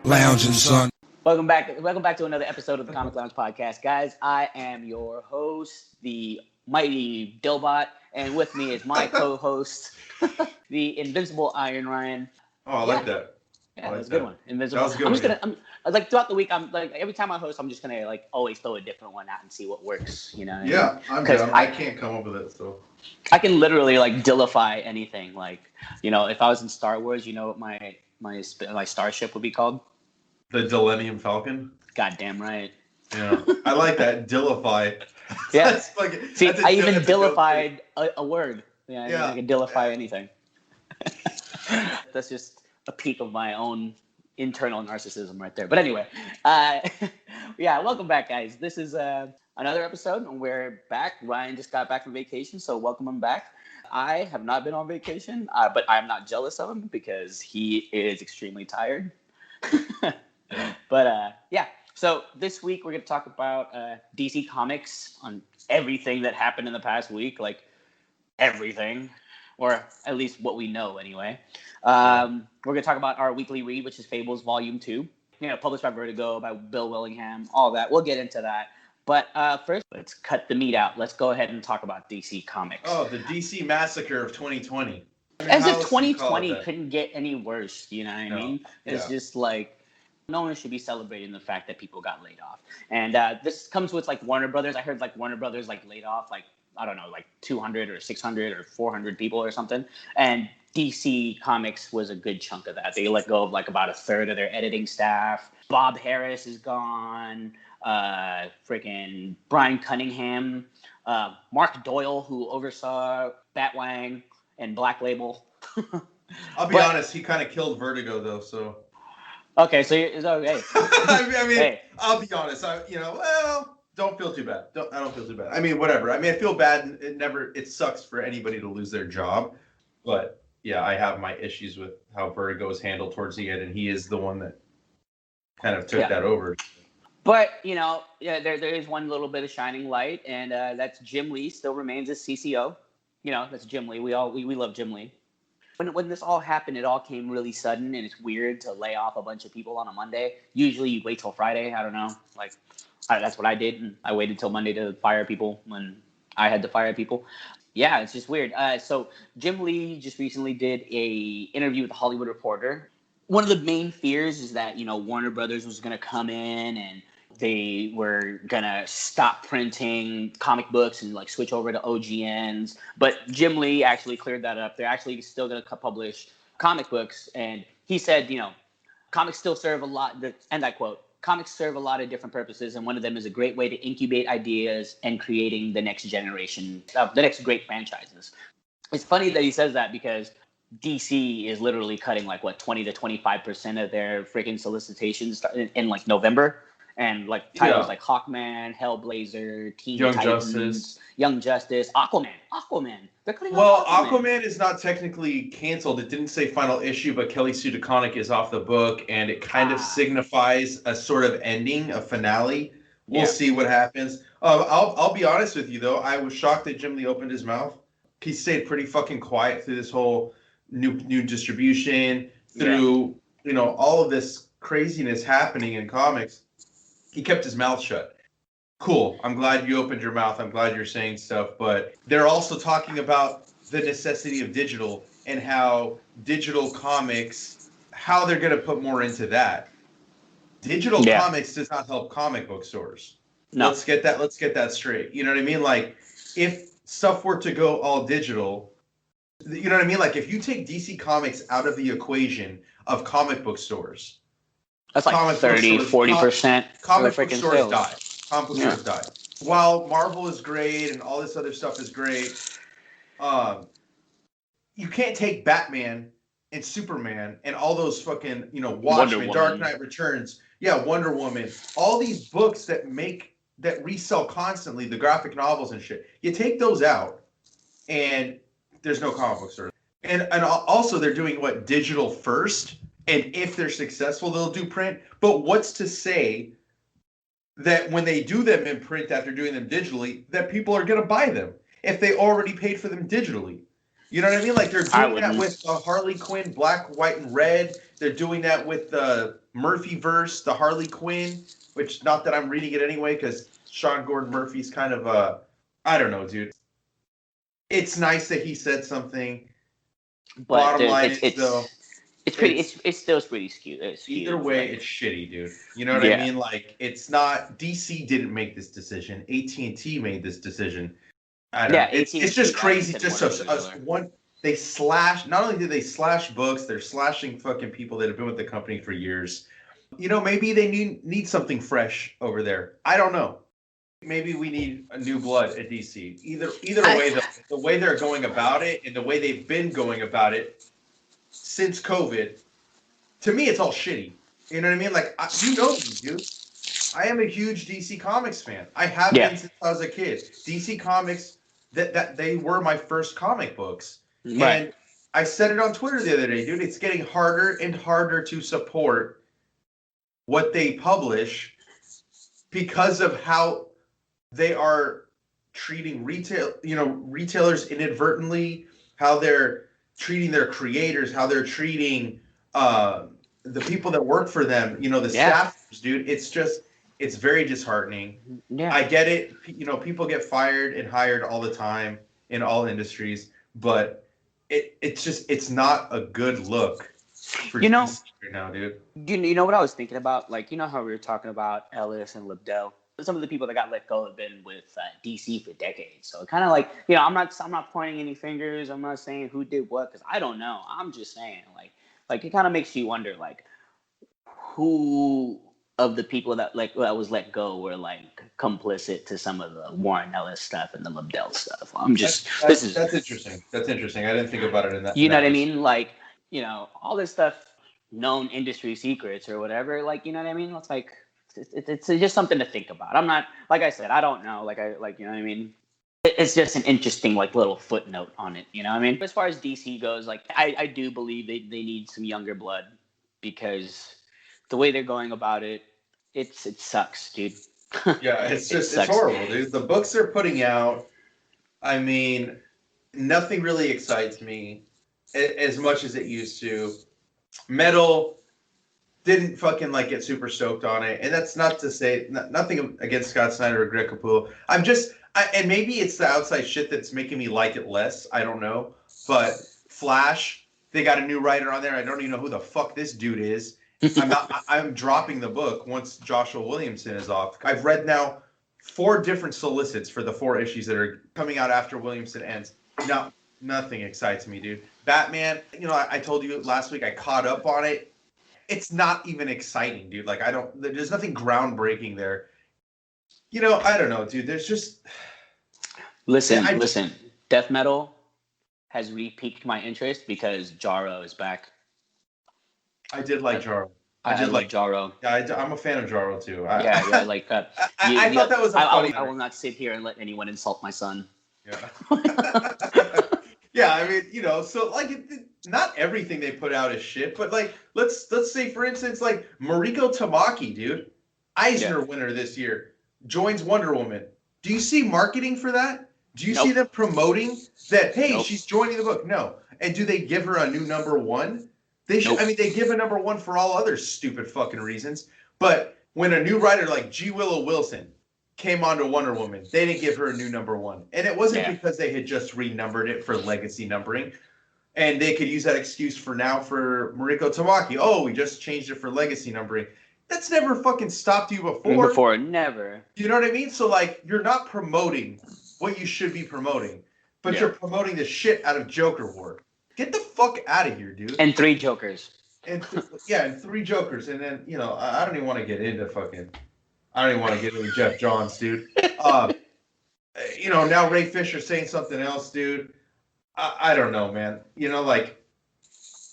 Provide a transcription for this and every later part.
Lounging, son. Welcome back to another episode of the Comic Lounge Podcast. Guys, I am your host, the mighty Dillbot, and with me is my co-host, the invincible Iron Ryan. Oh, I like that. Yeah, that was a good one. Invincible. That was a good I'm like throughout the week, I'm like every time I host, I'm just gonna like always throw a different one out and see what works. You know? Yeah, I'm down. I can't come up with it, so I can literally like dillify anything. Like, you know, if I was in Star Wars, you know what my starship would be called? The Millennium Falcon. Goddamn right. Yeah, I like that. Dillify. Yeah. See, I even dillified a word. Yeah, I can dillify anything. That's just a peak of my own internal narcissism right there. But anyway, yeah, welcome back, guys. This is another episode, and we're back. Ryan just got back from vacation, so welcome him back. I have not been on vacation, but I'm not jealous of him because he is extremely tired. But yeah, so this week we're going to talk about DC Comics on everything that happened in the past week, like everything, or at least what we know anyway. We're going to talk about our weekly read, which is Fables Vol.2, you know, published by Vertigo, by Bill Willingham, all that. We'll get into that. But first, let's cut the meat out. Let's go ahead and talk about DC Comics. Oh, the DC Massacre of 2020. As if 2020 couldn't get any worse, you know what I mean? It's just like, no one should be celebrating the fact that people got laid off. And this comes with like Warner Brothers. I heard like Warner Brothers like laid off like, I don't know, like 200 or 600 or 400 people or something. And DC Comics was a good chunk of that. They let go of like about a third of their editing staff. Bob Harris is gone. Freaking Brian Cunningham. Mark Doyle, who oversaw Batwang and Black Label. I'll be honest, he kind of killed Vertigo though, so. Okay, so it's okay. I mean, hey. I'll be honest. Don't feel too bad. I don't feel too bad. I mean, whatever. I mean, I feel bad. It sucks for anybody to lose their job. But yeah, I have my issues with how Vertigo is handled towards the end, and he is the one that kind of took that over. But, you know, yeah, there is one little bit of shining light, and that's Jim Lee still remains as CCO. You know, that's Jim Lee. We love Jim Lee. When this all happened, it all came really sudden, and it's weird to lay off a bunch of people on a Monday. Usually you wait till Friday. I don't know. That's what I did, and I waited till Monday to fire people when I had to fire people. Yeah, it's just weird. So Jim Lee just recently did a interview with the Hollywood Reporter. One of the main fears is that, you know, Warner Brothers was going to come in and they were going to stop printing comic books and like switch over to OGNs. But Jim Lee actually cleared that up. They're actually still going to publish comic books. And he said, you know, comics still serve a lot, and I quote, comics serve a lot of different purposes. And one of them is a great way to incubate ideas and creating the next generation, the next great franchises. It's funny that he says that because DC is literally cutting like 20 to 25% of their freaking solicitations in like November. And like titles like Hawkman, Hellblazer, Teen Titans, Young Justice, Aquaman. They're cutting off Aquaman is not technically canceled. It didn't say final issue, but Kelly Sue DeConnick is off the book, and it kind of signifies a sort of ending, a finale. We'll see what happens. I'll be honest with you though. I was shocked that Jim Lee opened his mouth. He stayed pretty fucking quiet through this whole new distribution, through you know all of this craziness happening in comics. He kept his mouth shut. Cool. I'm glad you opened your mouth. I'm glad you're saying stuff. But they're also talking about the necessity of digital and how digital comics, how they're going to put more into that. Digital comics does not help comic book stores. No. Let's get that straight. You know what I mean? Like, if stuff were to go all digital, you know what I mean? Like, if you take DC Comics out of the equation of comic book stores, that's like 30, 40%. Comic book stores die. Comic book stores die. While Marvel is great and all this other stuff is great, you can't take Batman and Superman and all those fucking, you know, Watchmen, Dark Knight Returns, Wonder Woman, all these books that resell constantly, the graphic novels and shit. You take those out, and there's no comic book store. And also they're doing digital first. And if they're successful, they'll do print. But what's to say that when they do them in print after doing them digitally, that people are going to buy them if they already paid for them digitally? You know what I mean? Like they're doing that with Harley Quinn, Black, White, and Red. They're doing that with Murphyverse, the Harley Quinn, which not that I'm reading it anyway because Sean Gordon Murphy's kind of I don't know, dude. It's nice that he said something. But Bottom line is though, it's still pretty skewed. Either way, it's shitty, dude. You know what I mean? Like, it's not DC didn't make this decision. AT&T made this decision. I don't know. It's just crazy. Just one. They slash. Not only did they slash books, they're slashing fucking people that have been with the company for years. You know, maybe they need something fresh over there. I don't know. Maybe we need a new blood at DC. Either way, the way they're going about it and the way they've been going about it since COVID, to me, it's all shitty. You know what I mean? Like, you know me, dude. I am a huge DC Comics fan. I have been since I was a kid. DC Comics, that they were my first comic books. Right. And I said it on Twitter the other day, dude. It's getting harder and harder to support what they publish because of how they are treating retailers inadvertently, how they're treating their creators, how they're treating the people that work for them, the staffers, dude. It's very disheartening. Yeah. I get it. People get fired and hired all the time in all industries, but it's not a good look for DC right now, dude. You know what I was thinking about? Like, how we were talking about Ellis and Lobdell. Some of the people that got let go have been with DC for decades. So kind of like, I'm not pointing any fingers. I'm not saying who did what because I don't know. I'm just saying like it kind of makes you wonder like who of the people that was let go were like complicit to some of the Warren Ellis stuff and the Lobdell stuff. That's interesting. That's interesting. I didn't think about it in that. You know what I mean? Like, all this stuff, known industry secrets or whatever. Like, you know what I mean? It's like. It's just something to think about. I'm not, like I said, I don't know. You know what I mean? It's just an interesting, little footnote on it. You know what I mean? As far as DC goes, I do believe they need some younger blood because the way they're going about it, it sucks, dude. Yeah, it's horrible, dude. The books they're putting out, I mean, nothing really excites me as much as it used to. Metal didn't fucking get super stoked on it, and that's not to say nothing against Scott Snyder or Greg Capullo. And maybe it's the outside shit that's making me like it less. I don't know, but Flash, they got a new writer on there. I don't even know who the fuck this dude is. I'm dropping the book once Joshua Williamson is off. I've read now 4 different solicits for the 4 issues that are coming out after Williamson ends. No, nothing excites me, dude. Batman, I told you last week I caught up on it. It's not even exciting, dude. There's nothing groundbreaking there. I don't know, dude. There's just... Listen. Death metal has re-piqued my interest because Jarro is back. I did like Jarro. I did like Jarro. Yeah, I'm a fan of Jarro, too. I thought that was a funny... I will not sit here and let anyone insult my son. Yeah. Yeah, I mean, so not everything they put out is shit, but let's say for instance, Mariko Tamaki, dude, Eisner winner this year, joins Wonder Woman. Do you see marketing for that? Do you see them promoting that? Hey, she's joining the book. No. And do they give her a new number 1? They should. I mean, they give a number 1 for all other stupid fucking reasons. But when a new writer like G. Willow Wilson came on to Wonder Woman, they didn't give her a new number 1. And it wasn't because they had just renumbered it for legacy numbering. And they could use that excuse for Mariko Tamaki. Oh, we just changed it for legacy numbering. That's never fucking stopped you before. Before, never. You know what I mean? So, you're not promoting what you should be promoting, but you're promoting the shit out of Joker War. Get the fuck out of here, dude. And 3 Jokers. And 3 Jokers. And then, I don't even want to get into I don't even want to get into Jeff Johns, dude. Now Ray Fisher's saying something else, dude. I don't know, man.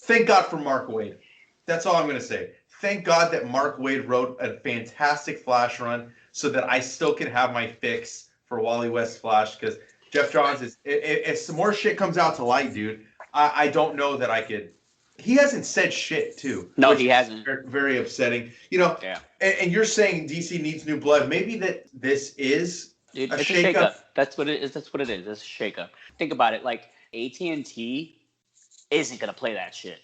Thank God for Mark Waid. That's all I'm going to say. Thank God that Mark Waid wrote a fantastic Flash run so that I still can have my fix for Wally West Flash because Jeff Johns is... If some more shit comes out to light, dude, I don't know that I could... He hasn't said shit, too. No, he hasn't. Very upsetting. And you're saying DC needs new blood. Maybe that this is a shakeup. That's what it is. It's a shakeup. Think about it. AT&T isn't going to play that shit.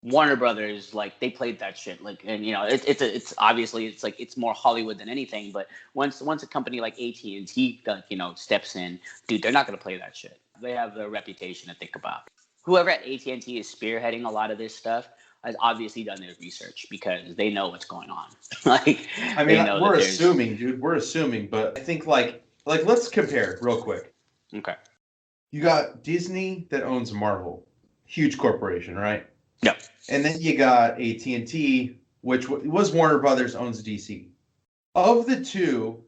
Warner Brothers, like they played that shit, like, and it's obviously it's like it's more Hollywood than anything. But once a company like AT&T, steps in, dude, they're not gonna play that shit. They have the reputation to think about. Whoever at AT&T is spearheading a lot of this stuff has obviously done their research because they know what's going on. Like, I mean, they know we're that assuming, dude. We're assuming, but I think like let's compare real quick. Okay. You got Disney that owns Marvel, huge corporation, right? Yep. And then you got AT&T, which was Warner Brothers, owns DC. Of the two,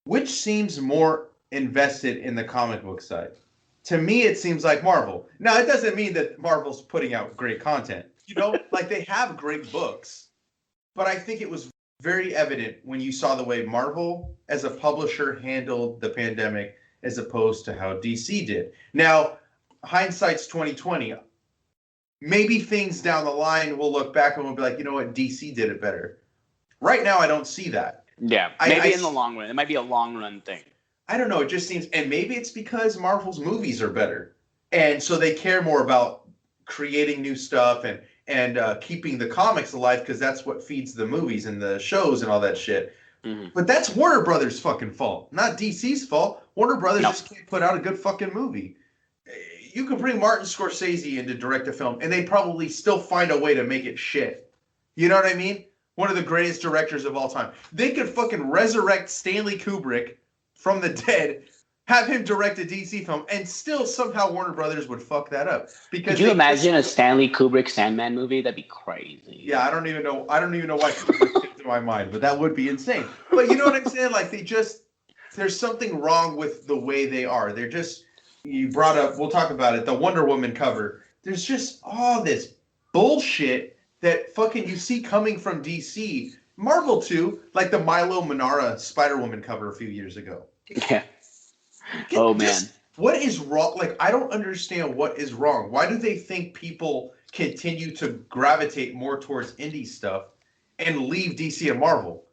which seems more invested in the comic book side? To me, it seems like Marvel. Now, it doesn't mean that Marvel's putting out great content. Like they have great books, but I think it was very evident when you saw the way Marvel as a publisher handled the pandemic as opposed to how DC did. Now, hindsight's 2020. Maybe things down the line we'll look back and we'll be like, you know what, DC did it better. Right now, I don't see that. Yeah, maybe in the long run. It might be a long run thing. I don't know. It just seems, and maybe it's because Marvel's movies are better, and so they care more about creating new stuff and keeping the comics alive because that's what feeds the movies and the shows and all that shit. Mm-hmm. But that's Warner Brothers' fucking fault, not DC's fault. Warner Brothers just can't put out a good fucking movie. You could bring Martin Scorsese in to direct a film, and they probably still find a way to make it shit. You know what I mean? One of the greatest directors of all time. They could fucking resurrect Stanley Kubrick from the dead, have him direct a DC film, and still somehow Warner Brothers would fuck that up. Because could you imagine a Stanley Kubrick Sandman movie? That'd be crazy. Yeah, I don't even know why Kubrick came to my mind, but that would be insane. But you know what I'm saying? Like there's something wrong with the way they are. They're just, you brought up, we'll talk about it, the Wonder Woman cover. There's just all this bullshit that fucking you see coming from DC. Marvel too, like the Milo Manara Spider-Woman cover a few years ago. Yeah. Man. What is wrong? Like, I don't understand what is wrong. Why do they think people continue to gravitate more towards indie stuff and leave DC and Marvel?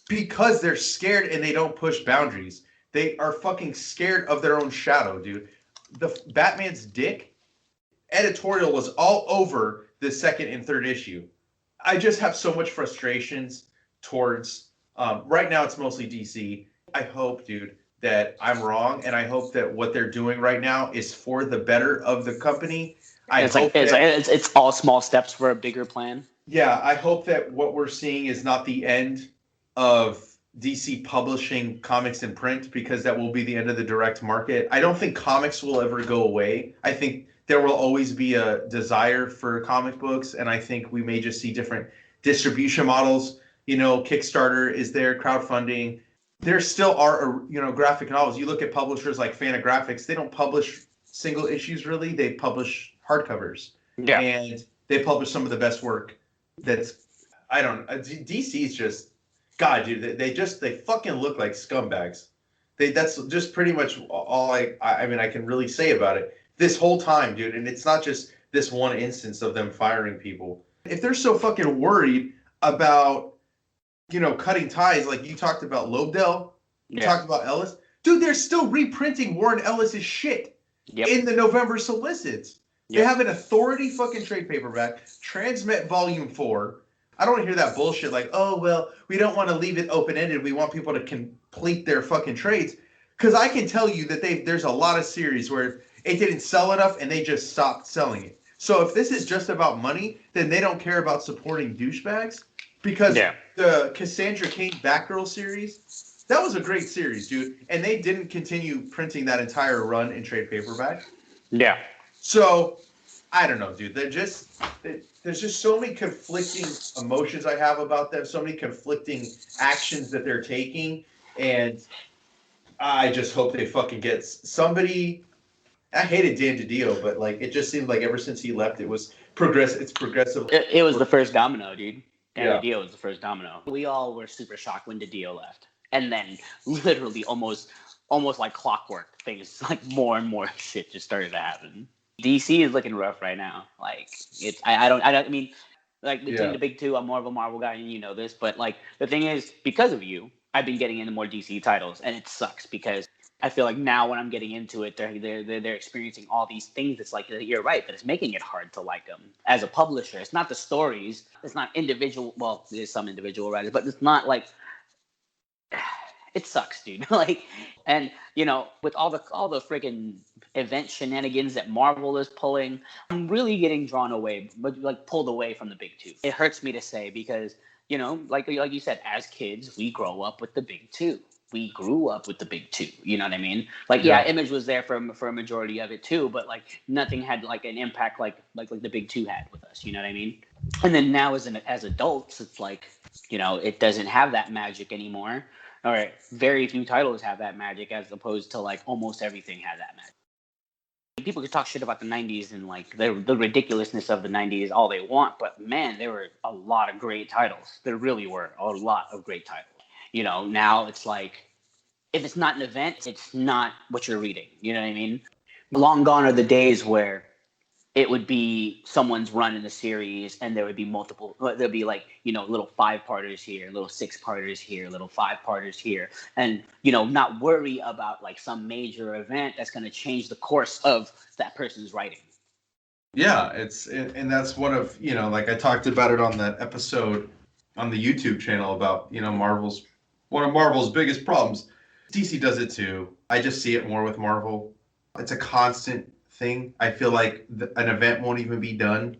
Because they're scared and they don't push boundaries. They are fucking scared of their own shadow, dude. The Batman's dick editorial was all over the second and third issue. I just have so much frustrations towards, right now it's mostly DC. I hope, dude, that I'm wrong, and I hope that what they're doing right now is for the better of the company. It's all small steps for a bigger plan. Yeah, I hope that what we're seeing is not the end of DC publishing comics in print, because that will be the end of the direct market. I don't think comics will ever go away. I think there will always be a desire for comic books, and I think we may just see different distribution models. Kickstarter is there, crowdfunding. There still are, graphic novels. You look at publishers like Fantagraphics, they don't publish single issues really. They publish hardcovers. Yeah. And they publish some of the best work DC's just, God, dude, they fucking look like scumbags. That's just pretty much all I can really say about it this whole time, dude. And it's not just this one instance of them firing people. If they're so fucking worried about, cutting ties, like you talked about Lobdell, you talked about Ellis. Dude, they're still reprinting Warren Ellis's shit in the November solicits. They have an Authority fucking trade paperback, Transmet Volume 4. I don't want to hear that bullshit like, oh, well, we don't want to leave it open-ended. We want people to complete their fucking trades. Because I can tell you that there's a lot of series where it didn't sell enough and they just stopped selling it. So if this is just about money, then they don't care about supporting douchebags. Because the Cassandra Cain Batgirl series, that was a great series, dude. And they didn't continue printing that entire run in trade paperback. Yeah. So, I don't know, dude. There's just so many conflicting emotions I have about them, so many conflicting actions that they're taking. And I just hope they fucking get somebody. I hated Dan DiDio, but it just seemed like ever since he left, it's progressive. It was the first domino, dude. Dan DiDio was the first domino. We all were super shocked when DiDio left. And then literally almost like clockwork, things like more and more shit just started to happen. DC is looking rough right now. Between the big two, I'm more of a Marvel guy and you know this, but the thing is, because of you, I've been getting into more DC titles, and it sucks because I feel like now when I'm getting into it, they're experiencing all these things. It's like, you're right, but it's making it hard to like them as a publisher. It's not the stories. It's not individual. Well, there's some individual writers, but it's not like, it sucks, dude. Like, and with all the freaking event shenanigans that Marvel is pulling, I'm really getting drawn away, but like pulled away from the big two. It hurts me to say because like you said, as kids, we grow up with the big two. We grew up with the big two. You know what I mean? Like, yeah, Image was there for a majority of it too, but like nothing had like an impact like the big two had with us. You know what I mean? And then now as adults, it's like it doesn't have that magic anymore. All right, very few titles have that magic, as opposed to like almost everything has that magic. People could talk shit about the 90s and like the ridiculousness of the 90s all they want, but man, there were a lot of great titles. There really were a lot of great titles. Now it's like, if it's not an event, it's not what you're reading. You know what I mean? Long gone are the days where it would be someone's run in the series and there would be multiple, there'd be like, little 5-parters here, little 6-parters here, little 5-parters here. And, not worry about like some major event that's going to change the course of that person's writing. Yeah, and that's one of, like I talked about it on that episode on the YouTube channel about, one of Marvel's biggest problems. DC does it too. I just see it more with Marvel. It's a constant thing. I feel like an event won't even be done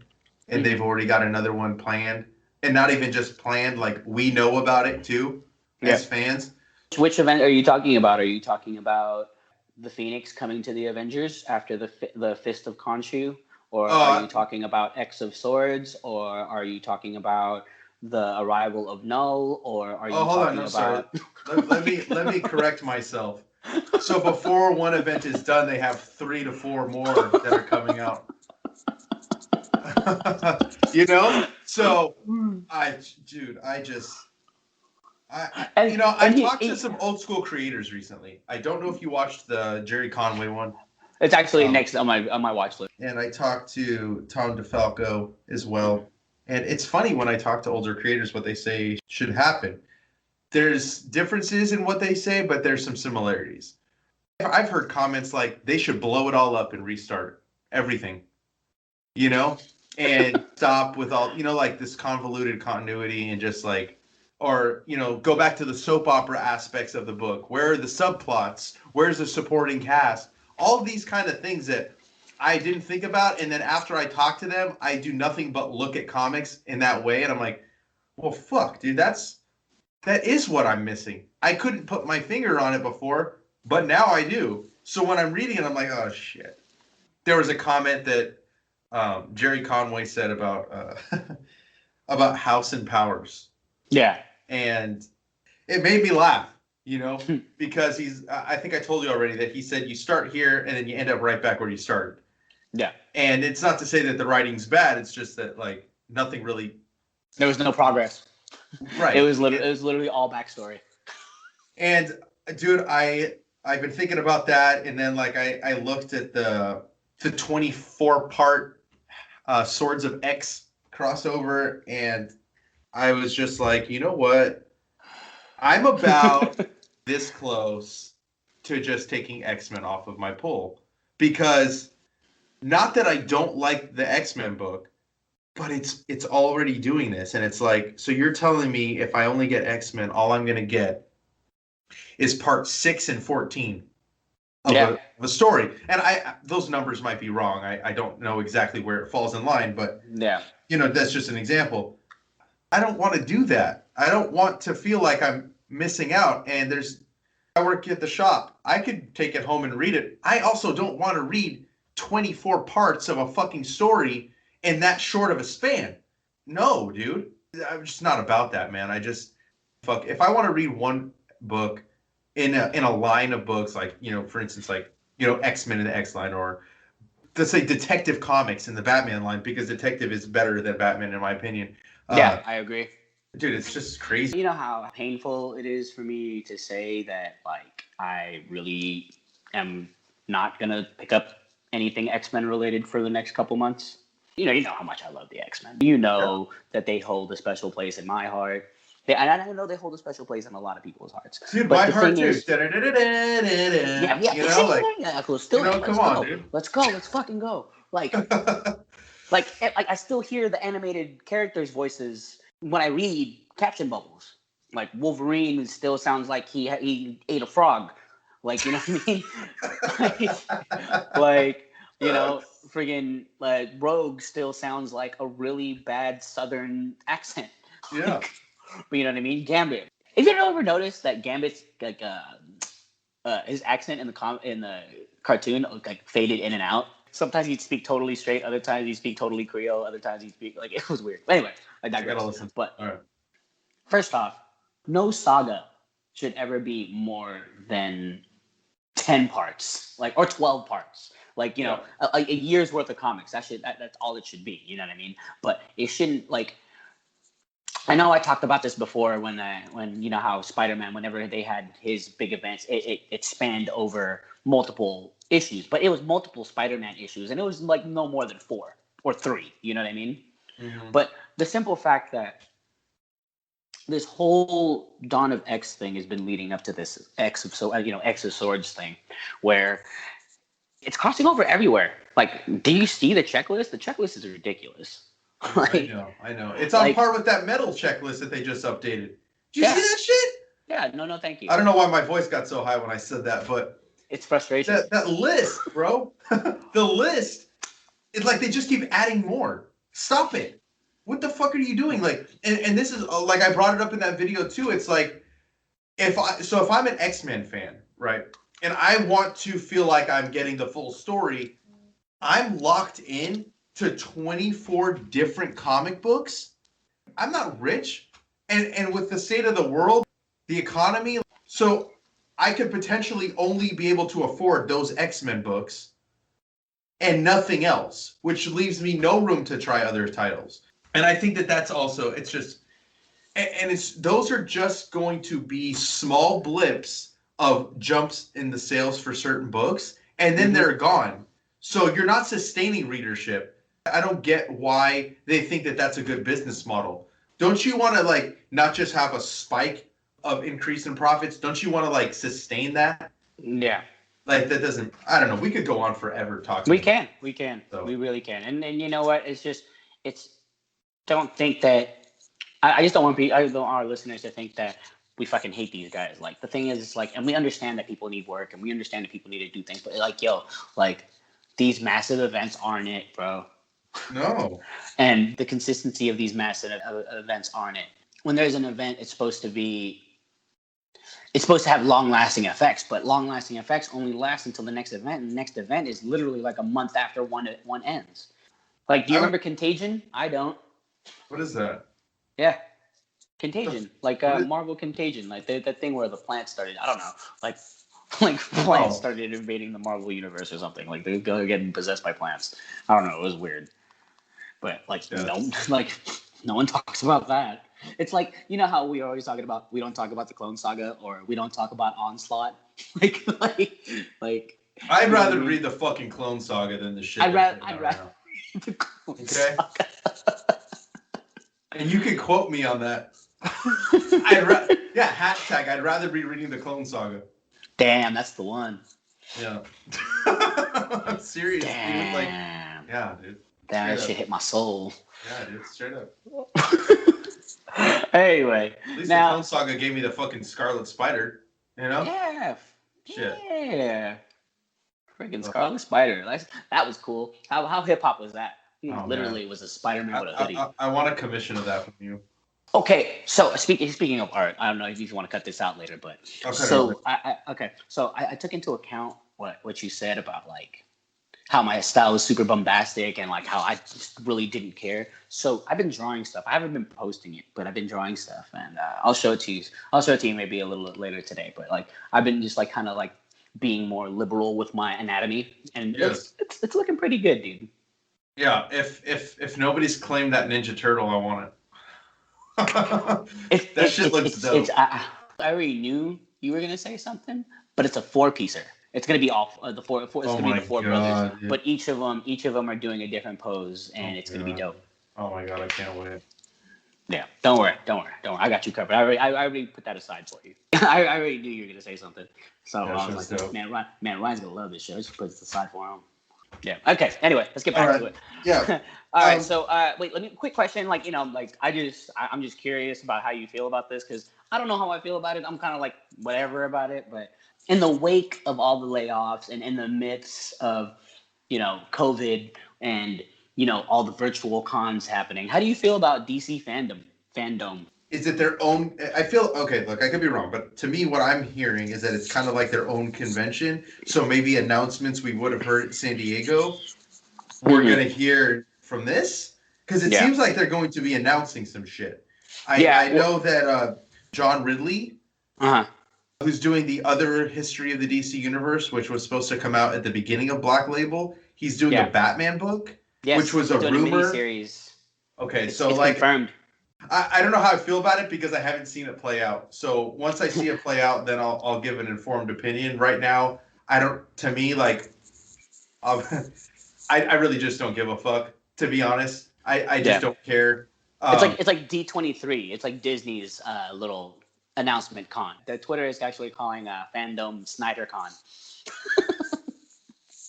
and they've already got another one planned, and not even just planned, like we know about it too as fans. Which event are you talking about? Are you talking about the Phoenix coming to the Avengers after the Fist of Khonshu, or are you talking about X of Swords, or are you talking about the arrival of Null, or are you talking about? Sorry. let me correct myself. So before one event is done, they have 3 to 4 more that are coming out. So I talked to some old school creators recently. I don't know if you watched the Jerry Conway one. It's actually next on my watch list. And I talked to Tom DeFalco as well. And it's funny when I talk to older creators what they say should happen. There's differences in what they say, but there's some similarities. I've heard comments like they should blow it all up and restart everything, and stop with all, like this convoluted continuity and just like, or, go back to the soap opera aspects of the book. Where are the subplots? Where's the supporting cast? All these kind of things that I didn't think about. And then after I talk to them, I do nothing but look at comics in that way. And I'm like, well, fuck, dude, that is what I'm missing. I couldn't put my finger on it before, but now I do. So when I'm reading it, I'm like, oh, shit. There was a comment that Jerry Conway said about about House and Powers. Yeah. And it made me laugh, because I think I told you already that he said you start here and then you end up right back where you started. Yeah. And it's not to say that the writing's bad. It's just that, like, nothing really. There was no progress. Right. It was literally all backstory. And dude, I've been thinking about that, and then like I looked at the 24-part Swords of X crossover, and I was just like, you know what? I'm about this close to just taking X-Men off of my pull, because not that I don't like the X-Men book, but it's already doing this, and it's like, so you're telling me if I only get X-Men, all I'm gonna get is part 6 and 14 of the story. And those numbers might be wrong. I don't know exactly where it falls in line, but that's just an example. I don't want to do that. I don't want to feel like I'm missing out. And I work at the shop. I could take it home and read it. I also don't want to read 24 parts of a fucking story in that short of a span. No, dude. I'm just not about that, man. If I want to read one book in a line of books, like, for instance, like, X-Men in the X line, or let's say Detective Comics in the Batman line, because Detective is better than Batman in my opinion. Yeah, I agree. Dude, it's just crazy. You know how painful it is for me to say that, like, I really am not going to pick up anything X-Men related for the next couple months? You know how much I love the X-Men. That they hold a special place in my heart. And I know they hold a special place in a lot of people's hearts. Dude, but my the heart thing too. is, Yeah, you know, like, cool. Still, you know, come on, dude. Let's go. Let's fucking go. Like I still hear the animated characters' voices when I read caption bubbles. Like Wolverine still sounds like he ate a frog. Like, you know what I mean? like you know, friggin' Rogue still sounds like a really bad Southern accent. Yeah. But you know what I mean? Gambit. Have you ever noticed that Gambit's like his accent in the cartoon like faded in and out? Sometimes he'd speak totally straight, other times he'd speak totally Creole, other times he'd speak like it was weird. But anyway, I digress. Gotta listen. But all right. First off, no saga should ever be more than 10 parts, like, or 12 parts. Like, you know, a year's worth of comics. That's all it should be. You know what I mean? But it shouldn't, like, I know I talked about this before when you know how Spider-Man, whenever they had his big events, it spanned over multiple issues, but it was multiple Spider-Man issues, and it was like no more than 4 or 3. You know what I mean? Mm-hmm. But the simple fact that this whole Dawn of X thing has been leading up to this X of Swords thing, where it's crossing over everywhere. Like, do you see the checklist? The checklist is ridiculous. I know. It's on par with that metal checklist that they just updated. Did you see that shit? Yeah, no, thank you. I don't know why my voice got so high when I said that, but it's frustration. That list, bro. The list. It's like they just keep adding more. Stop it. What the fuck are you doing? Like, and this is like I brought it up in that video too. It's like if I'm an X-Men fan, right, and I want to feel like I'm getting the full story, I'm locked in to 24 different comic books. I'm not rich, and with the state of the world, the economy, so I could potentially only be able to afford those X-Men books and nothing else, which leaves me no room to try other titles. And I think that's also, it's just, and those are just going to be small blips of jumps in the sales for certain books, and then they're gone. So you're not sustaining readership. I don't get why they think that that's a good business model. Don't you want to, like, not just have a spike of increase in profits? Don't you want to, like, sustain that? Yeah. Like, that doesn't, I don't know. We could go on forever talking. We can. So. We really can. And you know what? Don't think that, I just don't want our listeners to think that we fucking hate these guys. Like, the thing is, it's like, and we understand that people need work, and we understand that people need to do things, but like, these massive events aren't it, bro. No. And the consistency of these massive events aren't it. When there's an event, it's supposed to have long-lasting effects, but long-lasting effects only last until the next event, and the next event is literally like a month after one ends. Like, do you remember Contagion? I don't. What is that? Yeah. Contagion. Like Marvel Contagion. Like that thing where the plants started, I don't know, like plants started invading the Marvel universe or something. Like, they're getting possessed by plants. I don't know, it was weird. But no one talks about that. It's like, you know how we are always talking about, we don't talk about the Clone Saga, or we don't talk about Onslaught. like I'd rather read the fucking Clone Saga than the shit. I'd rather read the Clone Saga. And you can quote me on that. Hashtag I'd rather be reading the Clone Saga. Damn, that's the one. Yeah. I'm serious. Damn. Dude. Yeah, dude. That shit hit my soul. Yeah, dude, straight up. Anyway. At least the Clone Saga gave me the fucking Scarlet Spider, you know? Yeah. Shit. Yeah. Freaking Scarlet Spider. That was cool. How hip-hop was that? He literally was a Spider-Man with a hoodie. I want a commission of that from you. Okay, so speaking of art, I don't know if you want to cut this out later, but I took into account what you said about, like, how my style was super bombastic and, like, how I just really didn't care. So I've been drawing stuff. I haven't been posting it, but I've been drawing stuff, and I'll show it to you. I'll show it to you maybe a little later today. But, like, I've been just, like, kind of, like, being more liberal with my anatomy, and it's looking pretty good, dude. Yeah, if nobody's claimed that Ninja Turtle, I want it. That shit looks dope. I already knew you were gonna say something, but it's a 4-piecer. It's gonna be all the four. It's gonna be the 4 brothers, dude. But each of them are doing a different pose, and it's gonna be dope. Oh my god, I can't wait. Yeah, don't worry. I got you covered. I already put that aside for you. I already knew you were gonna say something. So Yeah, I was show's like, dope. Ryan's gonna love this show. Just put this aside for him. Yeah. Okay. Anyway, let's get All back to right. it. Yeah. All right. So, wait. Let me. Quick question. Like, I'm just curious about how you feel about this because I don't know how I feel about it. I'm kind of like whatever about it. But in the wake of all the layoffs and in the midst of, COVID and all the virtual cons happening, how do you feel about DC fandom? Is it their own? I feel okay. Look, I could be wrong, but to me, what I'm hearing is that it's kind of like their own convention. So maybe announcements we would have heard at San Diego, we're gonna hear from this because it Yeah. seems like they're going to be announcing some shit. Yeah. I know that John Ridley, Uh huh. who's doing the other history of the DC universe, which was supposed to come out at the beginning of Black Label, he's doing a Yeah. Batman book, Yes. which was he's a doing rumor. A miniseries. Okay, It's so like confirmed. I don't know how I feel about it because I haven't seen it play out. So once I see it play out, then I'll give an informed opinion. Right now, I don't. To me, like, I really just don't give a fuck. To be honest, I just don't care. It's like D23. It's like Disney's little announcement con. The Twitter is actually calling fandom Snyder Con.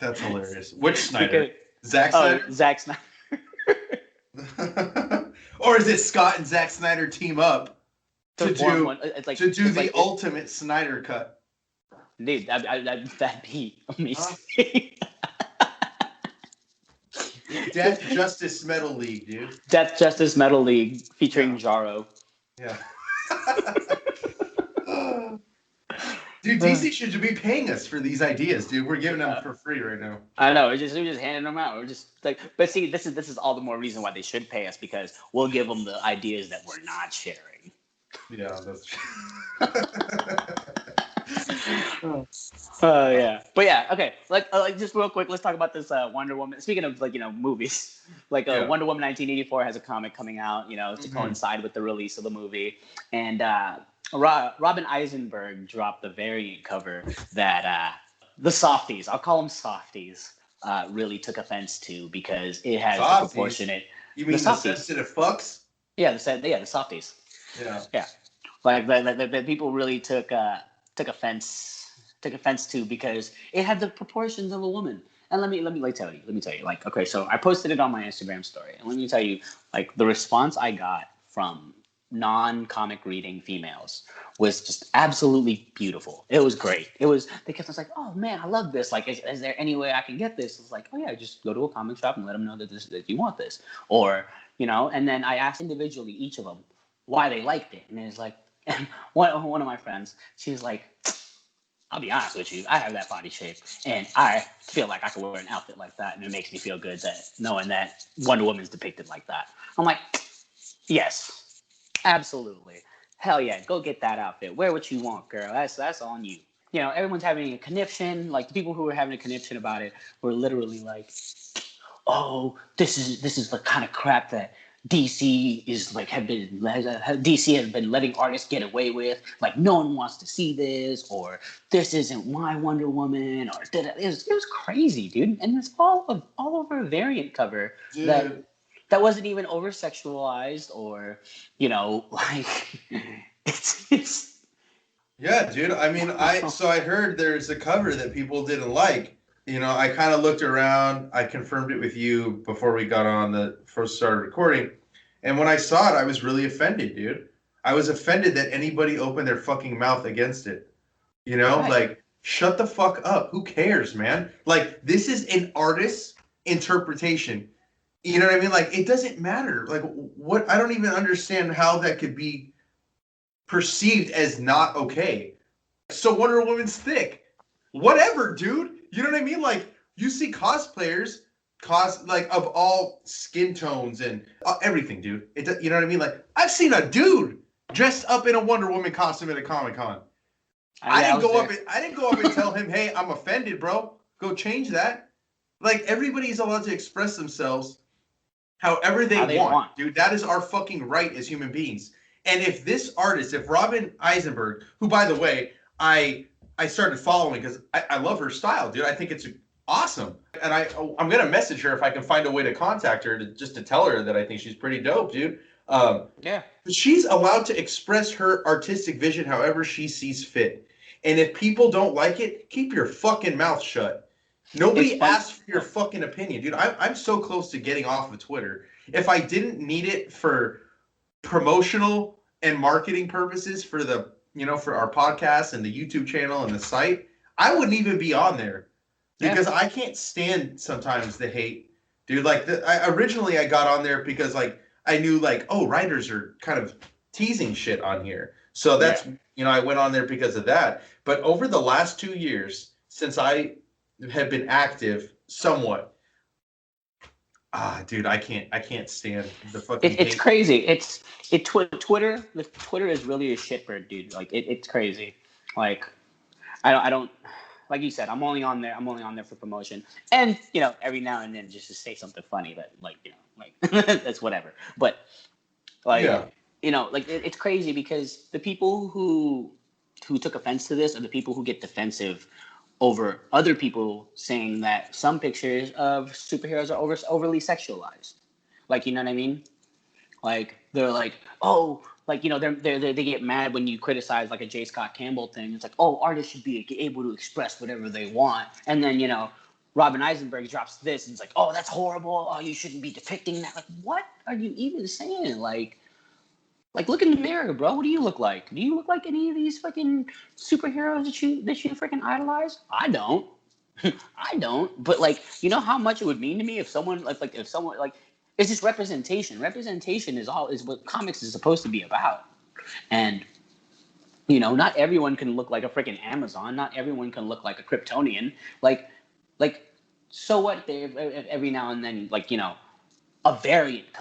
That's hilarious. Which Snyder? Zack Snyder? Zack Snyder. Or is it Scott and Zack Snyder team up to do the ultimate Snyder cut? Dude, that'd be amazing. Death Justice Metal League, dude. Death Justice Metal League featuring Jaro. Yeah. Dude, DC should be paying us for these ideas, dude. We're giving them for free right now. I know. We're just handing them out. We're just like, but see, this is all the more reason why they should pay us because we'll give them the ideas that we're not sharing. Yeah, that's true. Yeah, but yeah, okay. Like just real quick, let's talk about this Wonder Woman. Speaking of movies, Wonder Woman 1984 has a comic coming out, to coincide with the release of the movie, and Robin Eisenberg dropped the variant cover that the softies, I'll call them softies, really took offense to because it has the proportionate. You mean the sensitive fucks? Yeah, the softies. Yeah. Like the people really took offense to because it had the proportions of a woman. And let me tell you. Like, okay, so I posted it on my Instagram story, and let me tell you, like, the response I got from non-comic reading females was just absolutely beautiful. It was great. It was because I was like, oh man, I love this. Like, is there any way I can get this? It's like, oh yeah, just go to a comic shop and let them know that you want this, or And then I asked individually each of them why they liked it, and it's like, and one of my friends, she was like, I'll be honest with you, I have that body shape, and I feel like I could wear an outfit like that, and it makes me feel good that knowing that Wonder Woman's depicted like that. I'm like, yes, absolutely, hell yeah, go get that outfit, wear what you want, girl. That's on you. Everyone's having a conniption. Like the people who were having a conniption about it were literally like, oh, this is the kind of crap that DC has been letting artists get away with. Like, no one wants to see this, or this isn't my Wonder Woman, or it was crazy, dude. And it's all over a variant cover that wasn't even over sexualized, or like it's. Yeah, dude. I mean, I heard there's a cover that people didn't like. I kind of looked around. I confirmed it with you before we got on the first started recording. And when I saw it, I was really offended, dude. I was offended that anybody opened their fucking mouth against it. Right. Like, shut the fuck up. Who cares, man? Like, this is an artist's interpretation. You know what I mean? Like, it doesn't matter. Like, what? I don't even understand how that could be perceived as not okay. So Wonder Woman's thick. Whatever, dude. You know what I mean? Like, you see cosplayers of all skin tones and everything, dude. You know what I mean? Like, I've seen a dude dressed up in a Wonder Woman costume at a Comic-Con. I didn't go up and tell him, hey, I'm offended, bro. Go change that. Like, everybody's allowed to express themselves however they want, dude. That is our fucking right as human beings. And if this artist, if Robin Eisenberg, who, by the way, I started following because I love her style, dude. I think it's awesome. And I'm going to message her if I can find a way to contact her to tell her that I think she's pretty dope, dude. Yeah. But she's allowed to express her artistic vision however she sees fit. And if people don't like it, keep your fucking mouth shut. It's Nobody fun. asked for your fucking opinion, dude. I'm so close to getting off of Twitter. If I didn't need it for promotional and marketing purposes for the, for our podcast and the YouTube channel and the site, I wouldn't even be on there because I can't stand sometimes the hate, dude. Like originally I got on there because like I knew like, oh, writers are kind of teasing shit on here. So that's, I went on there because of that. But over the last 2 years, since I have been active somewhat, dude, I can't stand the fucking It's hate. crazy. Twitter. Twitter is really a shitbird, dude. Like it's crazy. Like I don't like you said. I'm only on there. I'm only on there for promotion, and every now and then just to say something funny that like that's whatever. But like like it's crazy because the people who took offense to this are the people who get defensive over other people saying that some pictures of superheroes are overly sexualized. Like, you know what I mean? Like they're like, oh, like they get mad when you criticize like a J. Scott Campbell thing. It's like, oh, artists should be able to express whatever they want, and then Robin Eisenberg drops this, and it's like, oh, that's horrible. Oh, you shouldn't be depicting that. Like, what are you even saying? Like, look in the mirror, bro. What do you look like? Do you look like any of these fucking superheroes that you freaking idolize? I don't. I don't. But like, you know how much it would mean to me if someone if someone it's just representation. Representation is what comics is supposed to be about. And not everyone can look like a freaking Amazon. Not everyone can look like a Kryptonian. Like, so what? Every now and then, a variant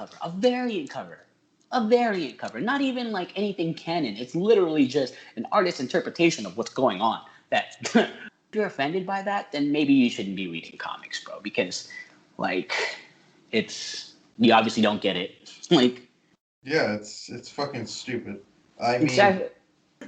cover, not even like anything canon. It's literally just an artist's interpretation of what's going on. That if you're offended by that, then maybe you shouldn't be reading comics, bro, because like you obviously don't get it. Yeah, it's fucking stupid. I mean, exactly.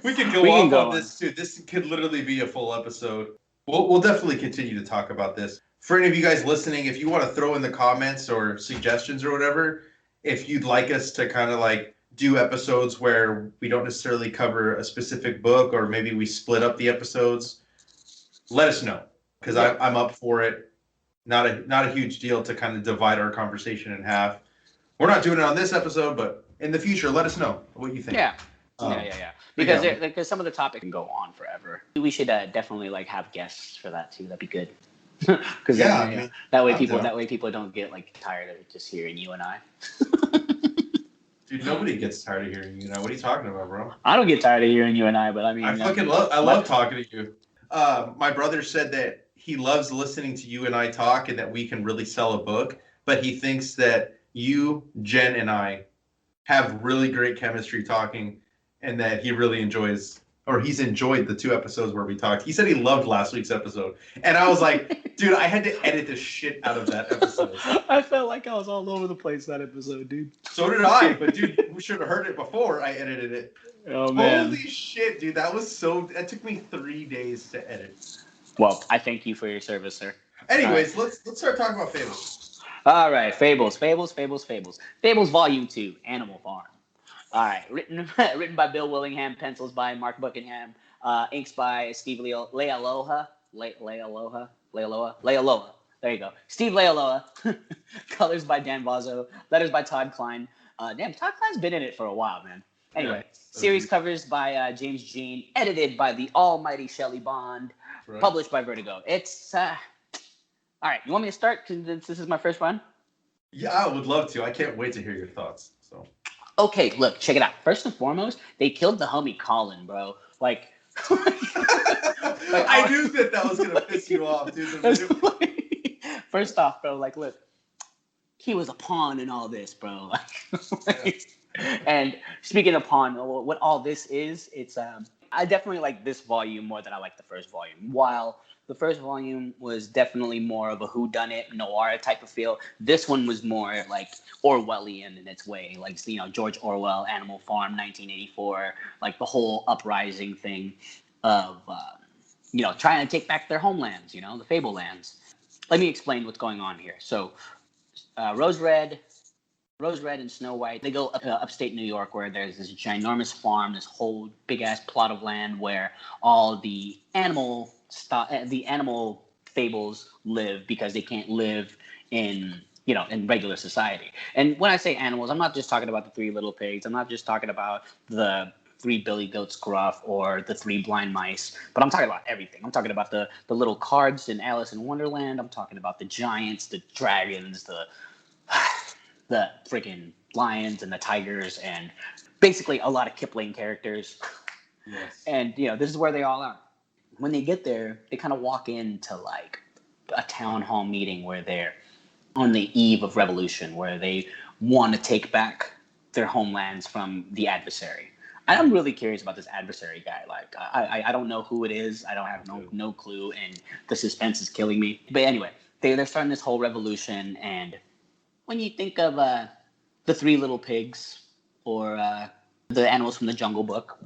We could go off on this too. This could literally be a full episode. We'll definitely continue to talk about this. For any of you guys listening, if you want to throw in the comments or suggestions or whatever, if you'd like us to kind of like do episodes where we don't necessarily cover a specific book, or maybe we split up the episodes, let us know, because I'm up for it. Not a huge deal to kind of divide our conversation in half. We're not doing it on this episode, but in the future, let us know what you think. Yeah. Because some of the topics can go on forever. We should definitely like have guests for that too. That'd be good. Because that way people don't get like tired of just hearing you and I. Dude, nobody gets tired of hearing you and I. What are you talking about, bro? I don't get tired of hearing you and I, but I mean, I love talking to you. My brother said that he loves listening to you and I talk, and that we can really sell a book. But he thinks that you, Jen, and I have really great chemistry talking, and that he really enjoys, or he's enjoyed the 2 episodes where we talked. He said he loved last week's episode. And I was like, dude, I had to edit the shit out of that episode. I felt like I was all over the place that episode, dude. So did I, but dude, we should have heard it before I edited it. Oh, man. Holy shit, dude, that took me 3 days to edit. Well, I thank you for your service, sir. Anyways, let's start talking about Fables. All right, Fables Vol.2, Animal Farm. All right, written by Bill Willingham, pencils by Mark Buckingham, inks by Steve Leialoha. There you go. Steve Leialoha. Colors by Dan Vozzo. Letters by Todd Klein. Todd Klein's been in it for a while, man. Anyway, series covers by James Jean, edited by the almighty Shelly Bond, published by Vertigo. It's all right. You want me to start? Because this is my first run. Yeah, I would love to. I can't wait to hear your thoughts. So. Okay, look, check it out. First and foremost, they killed the homie Colin, bro. Like I knew that was gonna piss you off, dude. First off, bro, like, look, he was a pawn in all this, bro. And speaking of pawn, what all this is, it's I definitely like this volume more than I like the first volume. While the first volume was definitely more of a whodunit noir type of feel, this one was more like Orwellian in its way, like George Orwell, Animal Farm, 1984, like the whole uprising thing of trying to take back their homelands, the Fable lands. Let me explain what's going on here. So Rose Red Rose Red and Snow White, they go upstate New York where there's this ginormous farm, this whole big-ass plot of land where all the animal fables live because they can't live in regular society. And when I say animals, I'm not just talking about the 3 little pigs. I'm not just talking about the 3 billy goats gruff or the 3 blind mice, but I'm talking about everything. I'm talking about the little cards in Alice in Wonderland. I'm talking about the giants, the dragons, the freaking lions and the tigers, and basically a lot of Kipling characters. Yes. And this is where they all are. When they get there, they kind of walk into like a town hall meeting where they're on the eve of revolution, where they want to take back their homelands from the adversary. And I'm really curious about this adversary guy. Like, I don't know who it is. I don't have no clue, and the suspense is killing me. But anyway, they're starting this whole revolution, and when you think of the 3 little pigs or the animals from the Jungle Book,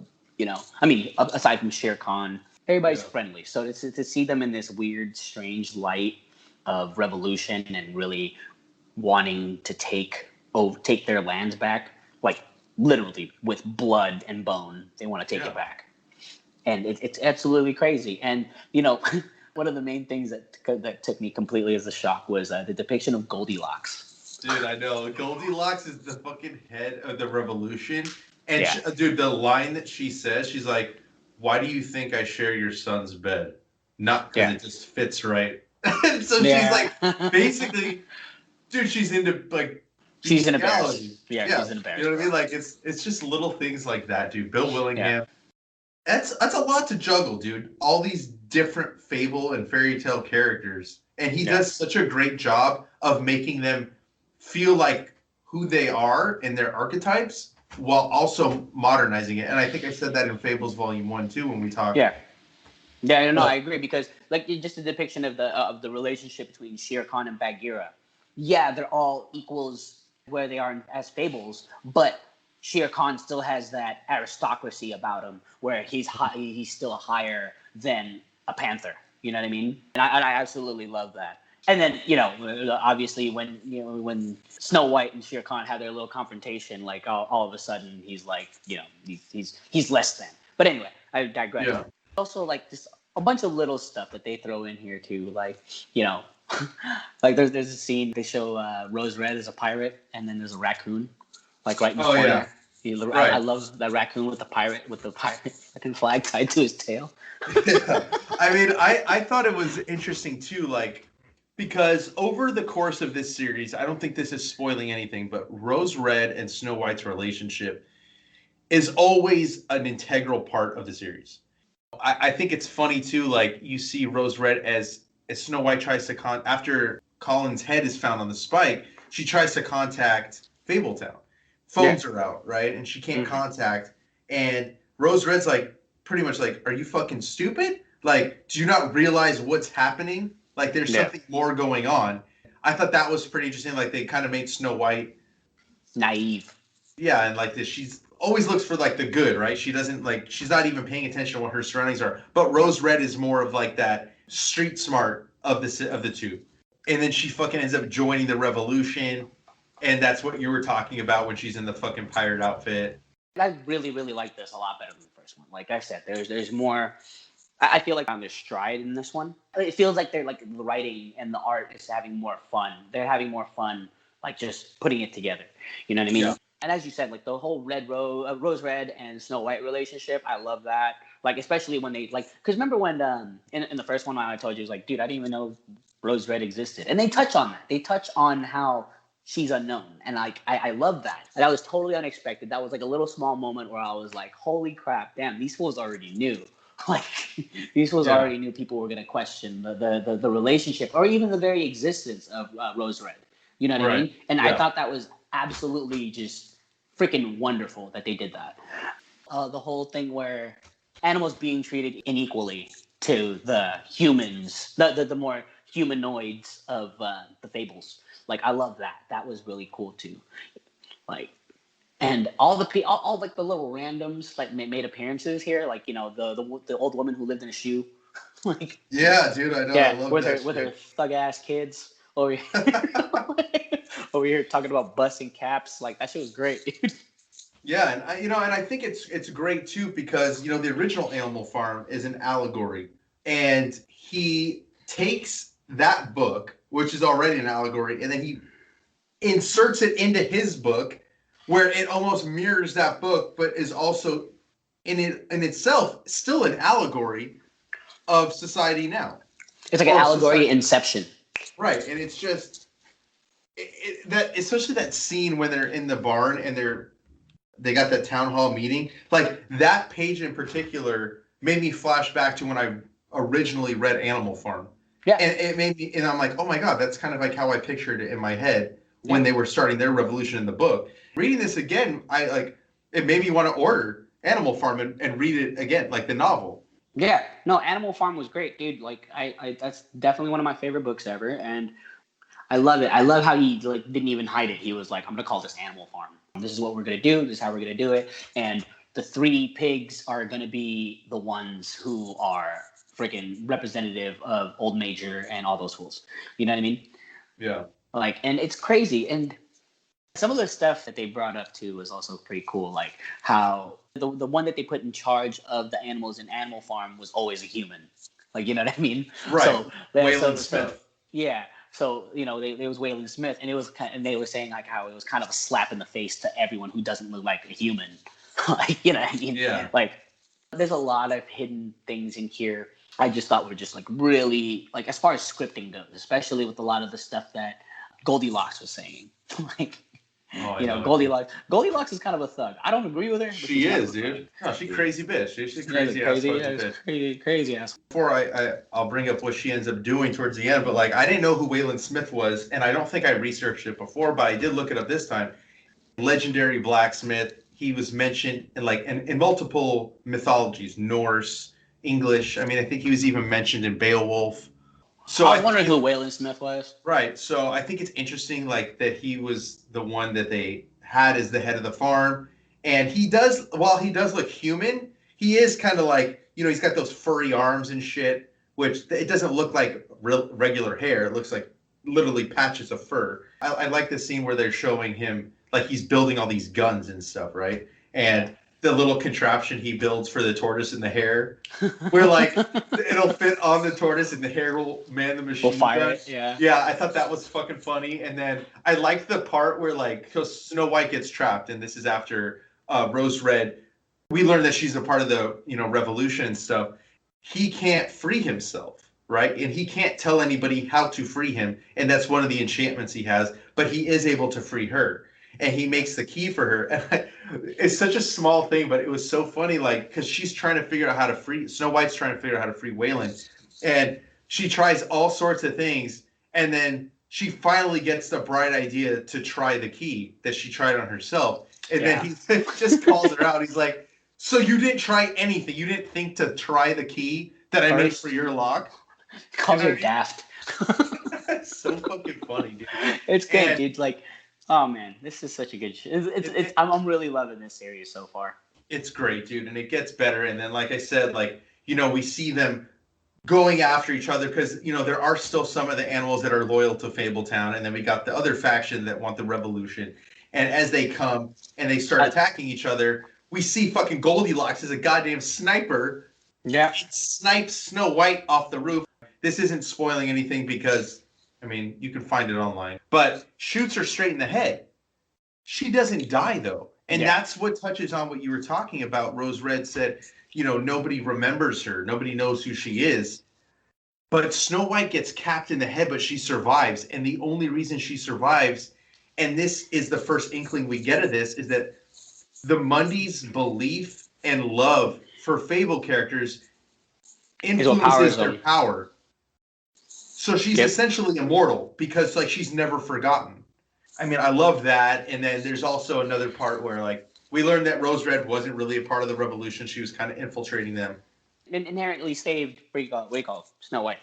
aside from Shere Khan, everybody's friendly. So to see them in this weird, strange light of revolution and really wanting to take their lands back, like literally with blood and bone, they want to take it back. And it's absolutely crazy. And, one of the main things that took me completely as a shock was the depiction of Goldilocks. Dude, I know. Goldilocks is the fucking head of the revolution. And, dude, the line that she says, she's like, "Why do you think I share your son's bed? Not because it just fits right." And so she's like, basically, dude, she's into, like, she's in a bear. Yeah, she's in a bear. You know what I mean? Like, it's just little things like that, dude. Bill Willingham. Yeah. That's a lot to juggle, dude. All these different fable and fairy tale characters. And he does such a great job of making them feel like who they are and their archetypes while also modernizing it. And I think I said that in Fables Vol.1 too when we talked. Yeah, I agree, because like just the depiction of the relationship between Shere Khan and Bagheera. Yeah, they're all equals where they are as fables, but Shere Khan still has that aristocracy about him where he's still higher than a panther. You know what I mean? And I absolutely love that. And then, obviously when Snow White and Shere Khan have their little confrontation, like all of a sudden he's like, he's less than. But anyway, I digress. Yeah. Also, like, just a bunch of little stuff that they throw in here too, like, like there's a scene they show Rose Red as a pirate, and then there's a raccoon, like right in the corner. Yeah. I love that raccoon with the pirate flag tied to his tail. Yeah. I mean, I thought it was interesting too, like, because over the course of this series, I don't think this is spoiling anything, but Rose Red and Snow White's relationship is always an integral part of the series. I think it's funny too, like, you see Rose Red as Snow White tries to after Colin's head is found on the spike, she tries to contact Fabletown. Phones are out, right? And she can't contact. And Rose Red's like, pretty much like, "Are you fucking stupid? Like, do you not realize what's happening? Like, there's something more going on." I thought that was pretty interesting. Like, they kind of made Snow White naive. Yeah, and like this, she's always looks for like the good, right? She doesn't like, she's not even paying attention to what her surroundings are. But Rose Red is more of like that street smart of the two. And then she fucking ends up joining the revolution. And that's what you were talking about when she's in the fucking pirate outfit. I really, really like this a lot better than the first one. Like I said, there's more. I feel like on their stride in this one. It feels like they're like the writing and the art is having more fun. They're having more fun, like just putting it together. You know what I mean? Yeah. And as you said, like the whole Rose Red and Snow White relationship, I love that. Like especially when they like, because remember when in the first one I told you, it was like, dude, I didn't even know Rose Red existed, and they touch on that. They touch on how she's unknown, and like I love that. That was totally unexpected. That was like a little small moment where I was like, holy crap, damn, these fools already knew. Like these fools already knew people were going to question the relationship or even the very existence of Rose Red. You know what I mean? And I thought that was absolutely just freaking wonderful that they did that. The whole thing where animals being treated unequally to the humans, the more humanoids of the fables. Like I love that. That was really cool too. Like, and all like the little randoms like made appearances here. Like, you know, the old woman who lived in a shoe. Like, yeah, dude, I know. Yeah, I love with that her thug ass kids. Or over here talking about busting caps. Like, that shit was great, dude. Yeah, and I think it's great too because the original Animal Farm is an allegory, and he takes that book, which is already an allegory, and then he inserts it into his book, where it almost mirrors that book, but is also in itself still an allegory of society now. It's like an allegory Inception. Right, and it's just that, especially that scene when they're in the barn and they got that town hall meeting. Like, that page in particular made me flash back to when I originally read Animal Farm. Yeah. And it made me, and I'm like, oh my God, that's kind of like how I pictured it in my head when they were starting their revolution in the book. Reading this again, it made me want to order Animal Farm and read it again, like the novel. Yeah. No, Animal Farm was great, dude. Like, I that's definitely one of my favorite books ever. And I love it. I love how he didn't even hide it. He was like, I'm going to call this Animal Farm. This is what we're going to do. This is how we're going to do it. And the 3 pigs are going to be the ones who are freaking representative of Old Major and all those fools. You know what I mean? Yeah. Like, and it's crazy. And some of the stuff that they brought up too was also pretty cool. Like how the one that they put in charge of the animals in Animal Farm was always a human. Like, you know what I mean? Right. So, Waylon Smith. Yeah. So, it was Waylon Smith, and and they were saying like how it was kind of a slap in the face to everyone who doesn't look like a human. Like, you know what I mean? Yeah. Like, there's a lot of hidden things in here. I just thought were just like really, like, as far as scripting goes, especially with a lot of the stuff that Goldilocks was saying. Like, Goldilocks is kind of a thug. I don't agree with her. But she is, dude. No, she's crazy bitch. She's a crazy ass bitch. Crazy ass. Before I'll bring up what she ends up doing towards the end, but like, I didn't know who Waylon Smith was, and I don't think I researched it before, but I did look it up this time. Legendary blacksmith. He was mentioned in multiple mythologies, Norse, English. I mean, I think he was even mentioned in Beowulf. So I was wondering who Waylon Smith was. Right. So I think it's interesting, like, that he was the one that they had as the head of the farm. And while he does look human, he is kind of like, he's got those furry arms and shit, which it doesn't look like regular hair. It looks like literally patches of fur. I like the scene where they're showing him, like, he's building all these guns and stuff, right? And the little contraption he builds for the tortoise and the hare, where like it'll fit on the tortoise and the hare will man the machine. Will fire it, yeah. Yeah, I thought that was fucking funny. And then I liked the part where, like, because Snow White gets trapped, and this is after Rose Red. We learn that she's a part of the revolution and stuff. He can't free himself, right? And he can't tell anybody how to free him, and that's one of the enchantments he has. But he is able to free her. And he makes the key for her. And it's such a small thing, but it was so funny, like, because she's trying to figure out how to free, Snow White's trying to figure out how to free Waylon. And she tries all sorts of things. And then she finally gets the bright idea to try the key that she tried on herself. And then he just calls her out. He's like, so you didn't try anything? You didn't think to try the key that I made for your lock? He calls her daft. It's so fucking funny, dude. It's good, dude. Like, oh man, this is such a good show. I'm really loving this series so far. It's great, dude, and it gets better. And then, like I said, like, we see them going after each other because there are still some of the animals that are loyal to Fabletown, and then we got the other faction that want the revolution. And as they come and they start attacking each other, we see fucking Goldilocks as a goddamn sniper. Yeah, snipes Snow White off the roof. This isn't spoiling anything because, I mean, you can find it online. But shoots her straight in the head. She doesn't die, though. And that's what touches on what you were talking about. Rose Red said, nobody remembers her. Nobody knows who she is. But Snow White gets capped in the head, but she survives. And the only reason she survives, and this is the first inkling we get of this, is that the Mundies' belief and love for Fable characters influences their power. So she's essentially immortal because, like, she's never forgotten. I mean, I love that. And then there's also another part where, like, we learned that Rose Red wasn't really a part of the revolution. She was kind of infiltrating them. And inherently saved, what do you call it? Snow White.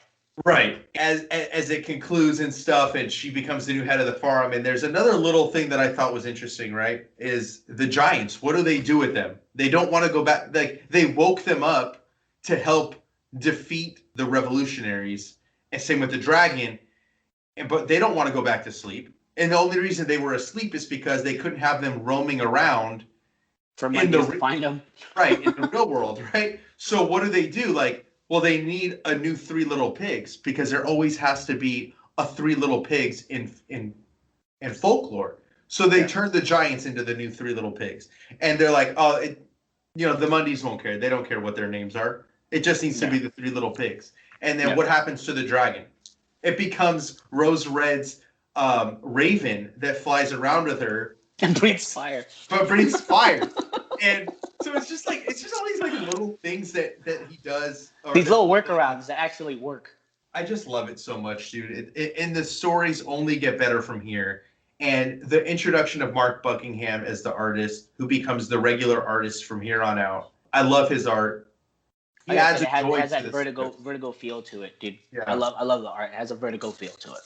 Right. As it concludes and stuff, and she becomes the new head of the farm. And there's another little thing that I thought was interesting, right? Is the giants. What do they do with them? They don't want to go back. Like, they woke them up to help defeat the revolutionaries. And same with the dragon. But they don't want to go back to sleep. And the only reason they were asleep is because they couldn't have them roaming around For in Mondays to find them. right, in the real world, right? So what do? Like, well, they need a new Three Little Pigs because there always has to be a Three Little Pigs in folklore. So they turned the giants into the new Three Little Pigs, and they're like, oh, the Mondays won't care. They don't care what their names are. It just needs to be the Three Little Pigs. And then what happens to the dragon? It becomes Rose Red's raven that flies around with her and breathes fire. But breathes fire. And so it's just all these like little things that he does. These little workarounds that actually work. I just love it so much, dude. And the stories only get better from here. And the introduction of Mark Buckingham as the artist, who becomes the regular artist from here on out. I love his art. It has that vertigo feel to it, dude. Yeah. I love the art. It has a vertigo feel to it.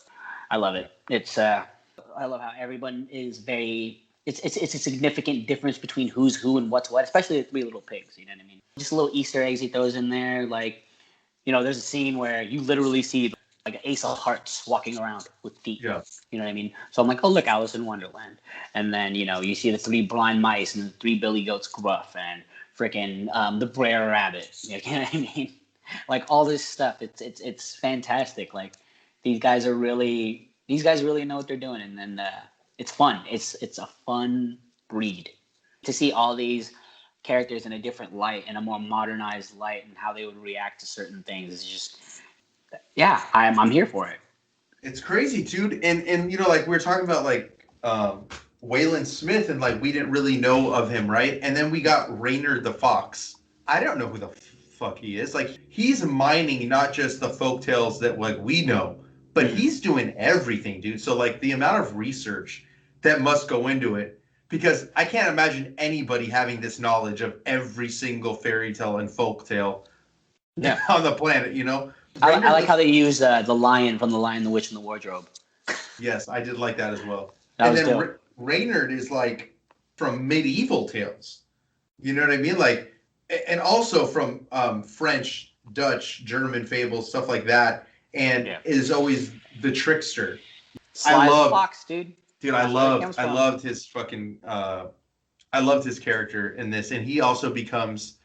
I love it. It's I love how everyone is very. It's a significant difference between who's who and what's what, especially the Three Little Pigs. You know what I mean? Just little Easter eggs he throws in there, like, there's a scene where you literally see like an Ace of Hearts walking around with feet. Yeah. You know what I mean? So I'm like, oh look, Alice in Wonderland, and then you see the 3 blind mice and the 3 billy goats gruff and freaking the Brer Rabbit. You know what I mean? Like all this stuff. It's fantastic. Like these guys really know what they're doing, and then it's fun. It's a fun read to see all these characters in a different light, in a more modernized light, and how they would react to certain things. It's just, I'm here for it. It's crazy, dude. And like we were talking about, like Waylon Smith, and like we didn't really know of him, right? And then we got Reynard the Fox. I don't know who the fuck he is. Like he's mining not just the folktales that like we know, but he's doing everything, dude. So like the amount of research that must go into it, because I can't imagine anybody having this knowledge of every single fairy tale and folktale on the planet, I like how they use the lion from The Lion, the Witch, and the Wardrobe. Yes, I did like that as well. And then Reynard is like from medieval tales. You know what I mean? Like, and also from French, Dutch, German fables, stuff like that. And is always the trickster. Sly the Fox, dude. Dude, I loved his fucking I loved his character in this, and he also becomes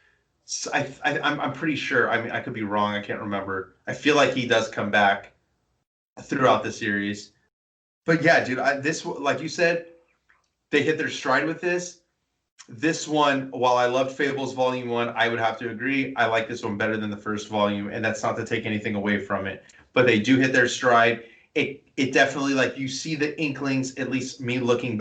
I'm pretty sure, I mean I could be wrong, I can't remember. I feel like he does come back throughout the series. But yeah, dude, this, like you said, they hit their stride with this. This one, while I loved Fables Volume 1, I would have to agree, I like this one better than the first volume, and that's not to take anything away from it. But they do hit their stride. It definitely, like, you see the inklings, at least me looking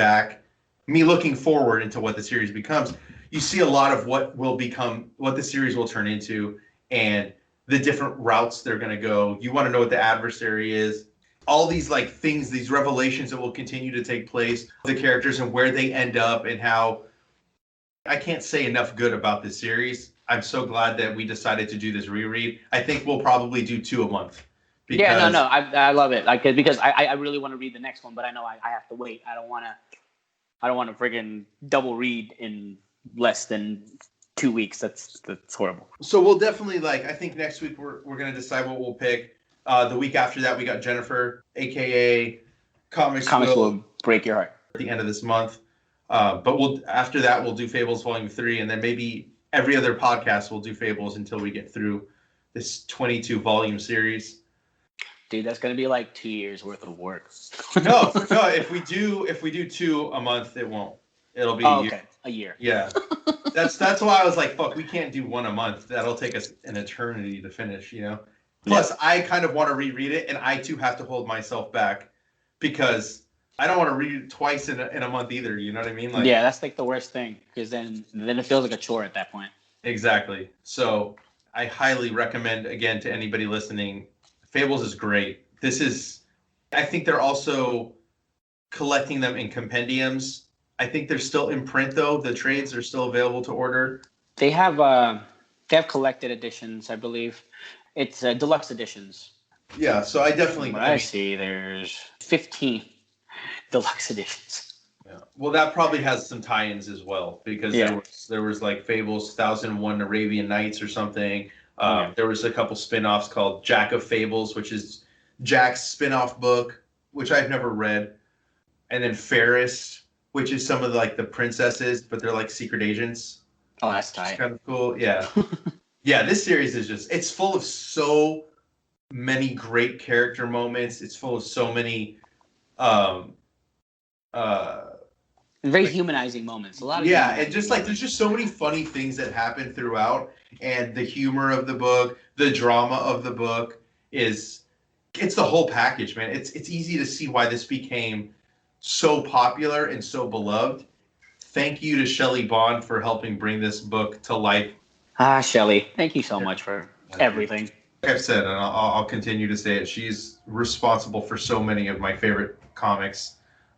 forward into what the series becomes. You see a lot of what the series will turn into, and the different routes they're going to go. You want to know what the adversary is. All these, like, things, these revelations that will continue to take place, the characters and where they end up, and how... I can't say enough good about this series. I'm so glad that we decided to do this reread. I think we'll probably do 2 a month. Because... Yeah, I love it. Like, because I really want to read the next one, but I know I have to wait. I don't want to friggin' double read in less than 2 weeks. That's horrible. So we'll definitely, like, I think next week we're going to decide what we'll pick. The week after that, we got Jennifer, a.k.a. Comics Will Break Your Heart. At the end of this month. But after that, we'll do Fables Volume 3, and then maybe every other podcast we'll do Fables until we get through this 22-volume series. Dude, that's going to be like 2 years worth of work. No. If we do 2 a month, it won't. It'll be a year. Okay. A year. Yeah. That's why I was like, fuck, we can't do 1 a month. That'll take us an eternity to finish, Plus, I kind of want to reread it, and I too have to hold myself back because I don't want to read it twice in a month either. You know what I mean? Like, yeah, that's like the worst thing, because then it feels like a chore at that point. Exactly. So I highly recommend, again, to anybody listening, Fables is great. I think they're also collecting them in compendiums. I think they're still in print, though. The trades are still available to order. They have collected editions, I believe. It's deluxe editions. Yeah, so I definitely... I see there's 15 deluxe editions. Yeah. Well, that probably has some tie-ins as well, because there was like Fables 1001 Arabian Nights or something. There was a couple spin-offs called Jack of Fables, which is Jack's spin-off book, which I've never read. and then Ferris, which is some of the princesses, but they're like secret agents. Oh, that's It's tight. kind of cool. Yeah. Yeah, this series is it's full of so many great character moments. It's full of so many um uh Very like humanizing moments. A lot of yeah, and humanizing just moments. there's just so many funny things that happen throughout, and the humor of the book, the drama of the book is it's the whole package, man. It's easy to see why this became so popular and so beloved. Thank you to Shelly Bond for helping bring this book to life. Ah, Shelly, thank you so much for everything. Like I've said, and I'll continue to say it, she's responsible for so many of my favorite comics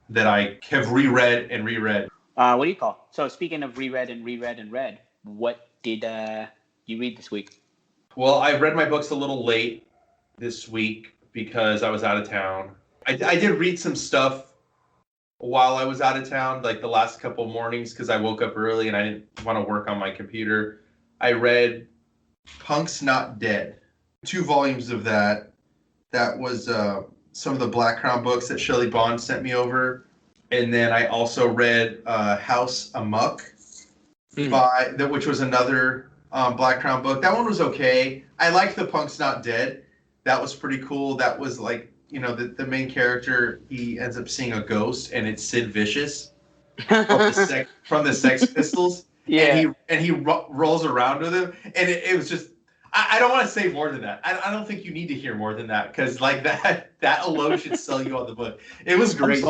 that I have reread and reread. What do you call? So speaking of reread and reread and read, what did you read this week? Well, I read my books a little late this week because I was out of town. I did read some stuff while I was out of town, like the last couple mornings, because I woke up early and I didn't want to work on my computer. I read Punk's Not Dead. 2 volumes of that. That was some of the Black Crown books that Shelly Bond sent me over. And then I also read House Amok, which was another Black Crown book. That one was okay. I liked the Punk's Not Dead. That was pretty cool. That was like, the main character, he ends up seeing a ghost, and it's Sid Vicious from the Sex Pistols. Yeah. And he rolls around with him, and it was just. I don't want to say more than that. I don't think you need to hear more than that, because like that alone should sell you on the book. It was great.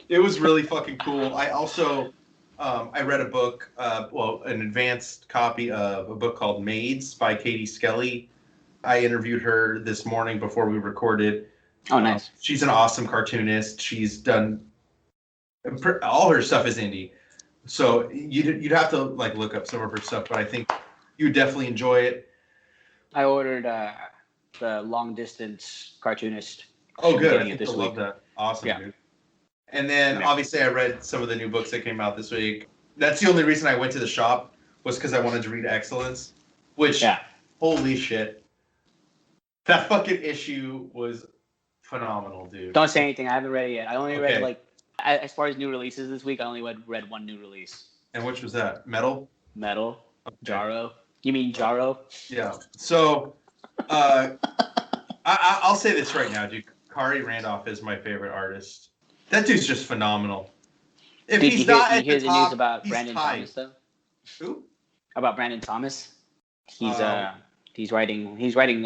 It was really fucking cool. I also I read a book, an advanced copy of a book called Maids by Katie Skelly. I interviewed her this morning before we recorded. Oh, nice. She's an awesome cartoonist. She's done all her stuff is indie, so you'd have to like look up some of her stuff. But I think you'd definitely enjoy it. I ordered the long distance cartoonist. Oh, good. I think you'll love that. Awesome, yeah. Dude. And then obviously I read some of the new books that came out this week. That's the only reason I went to the shop, was because I wanted to read Excellence, which, holy shit. That fucking issue was phenomenal, dude. Don't say anything. I haven't read it yet. I only read, as far as new releases this week, I only read one new release. And which was that? Metal? Okay. Jaro. You mean Jaro? Yeah. So, I'll say this right now, dude. Kari Randolph is my favorite artist. That dude's just phenomenal. If Did he's you not hear, at you hear the the top, news about he's Brandon tied. Thomas, though? Who? About Brandon Thomas? He's writing he's writing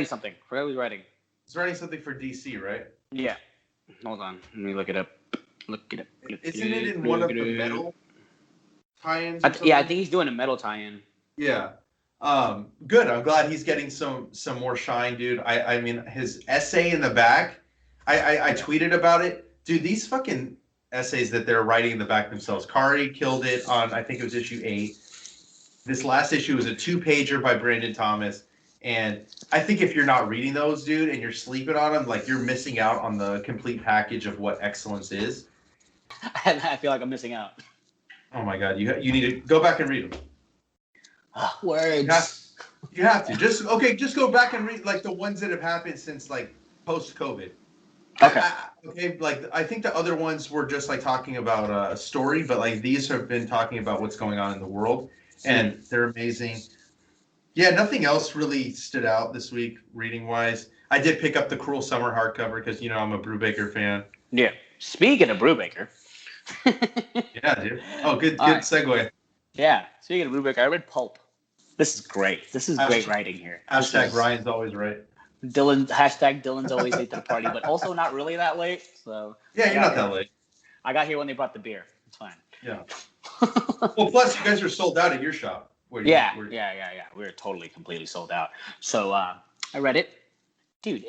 something. I forgot what he's writing. He's writing something for DC, right? Yeah. Hold on. Let me look it up. Isn't it in one of the metal tie-ins? Yeah, I think he's doing a metal tie-in. Yeah. Good. I'm glad he's getting some more shine, dude. I mean, his essay in the back, I tweeted about it. Dude, these fucking essays that they're writing in the back themselves. Kari killed it on, I think it was issue 8. This last issue was a 2-pager by Brandon Thomas. And I think if you're not reading those, dude, and you're sleeping on them, like, you're missing out on the complete package of what excellence is. I feel like I'm missing out. Oh my God, you need to go back and read them. Words. You have to. Just go back and read like the ones that have happened since like post-COVID. Okay. I think the other ones were just like talking about a story, but like these have been talking about what's going on in the world, and they're amazing. Yeah, nothing else really stood out this week reading wise. I did pick up the Cruel Summer hardcover because I'm a Brubaker fan. Yeah. Speaking of Brubaker. Yeah, dude. Oh, good segue. Yeah. Speaking of Brubaker, I read Pulp. This is great. This is great writing here. Hashtag Ryan's always right. Dylan's always late to the party, but also not really that late. So yeah, you're not that late. I got here when they brought the beer. It's fine. Yeah. Well, plus you guys are sold out at your shop. Yeah. We're totally, completely sold out. So I read it, dude.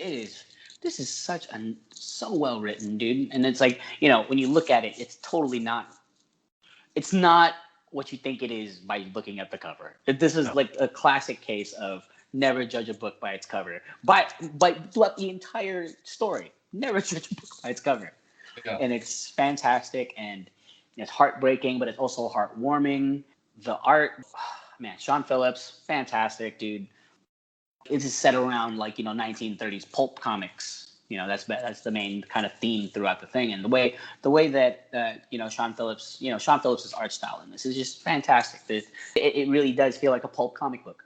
This is so well written, dude. And it's like, when you look at it, it's totally not. It's not what you think it is by looking at the cover. This is like a classic case of never judge a book by its cover. But throughout the entire story, never judge a book by its cover. Yeah. And it's fantastic, and it's heartbreaking, but it's also heartwarming. The art, man, Sean Phillips, fantastic, dude. It is set around 1930s pulp comics. That's the main kind of theme throughout the thing, and the way that Sean Phillips's art style in this is just fantastic. It really does feel like a pulp comic book.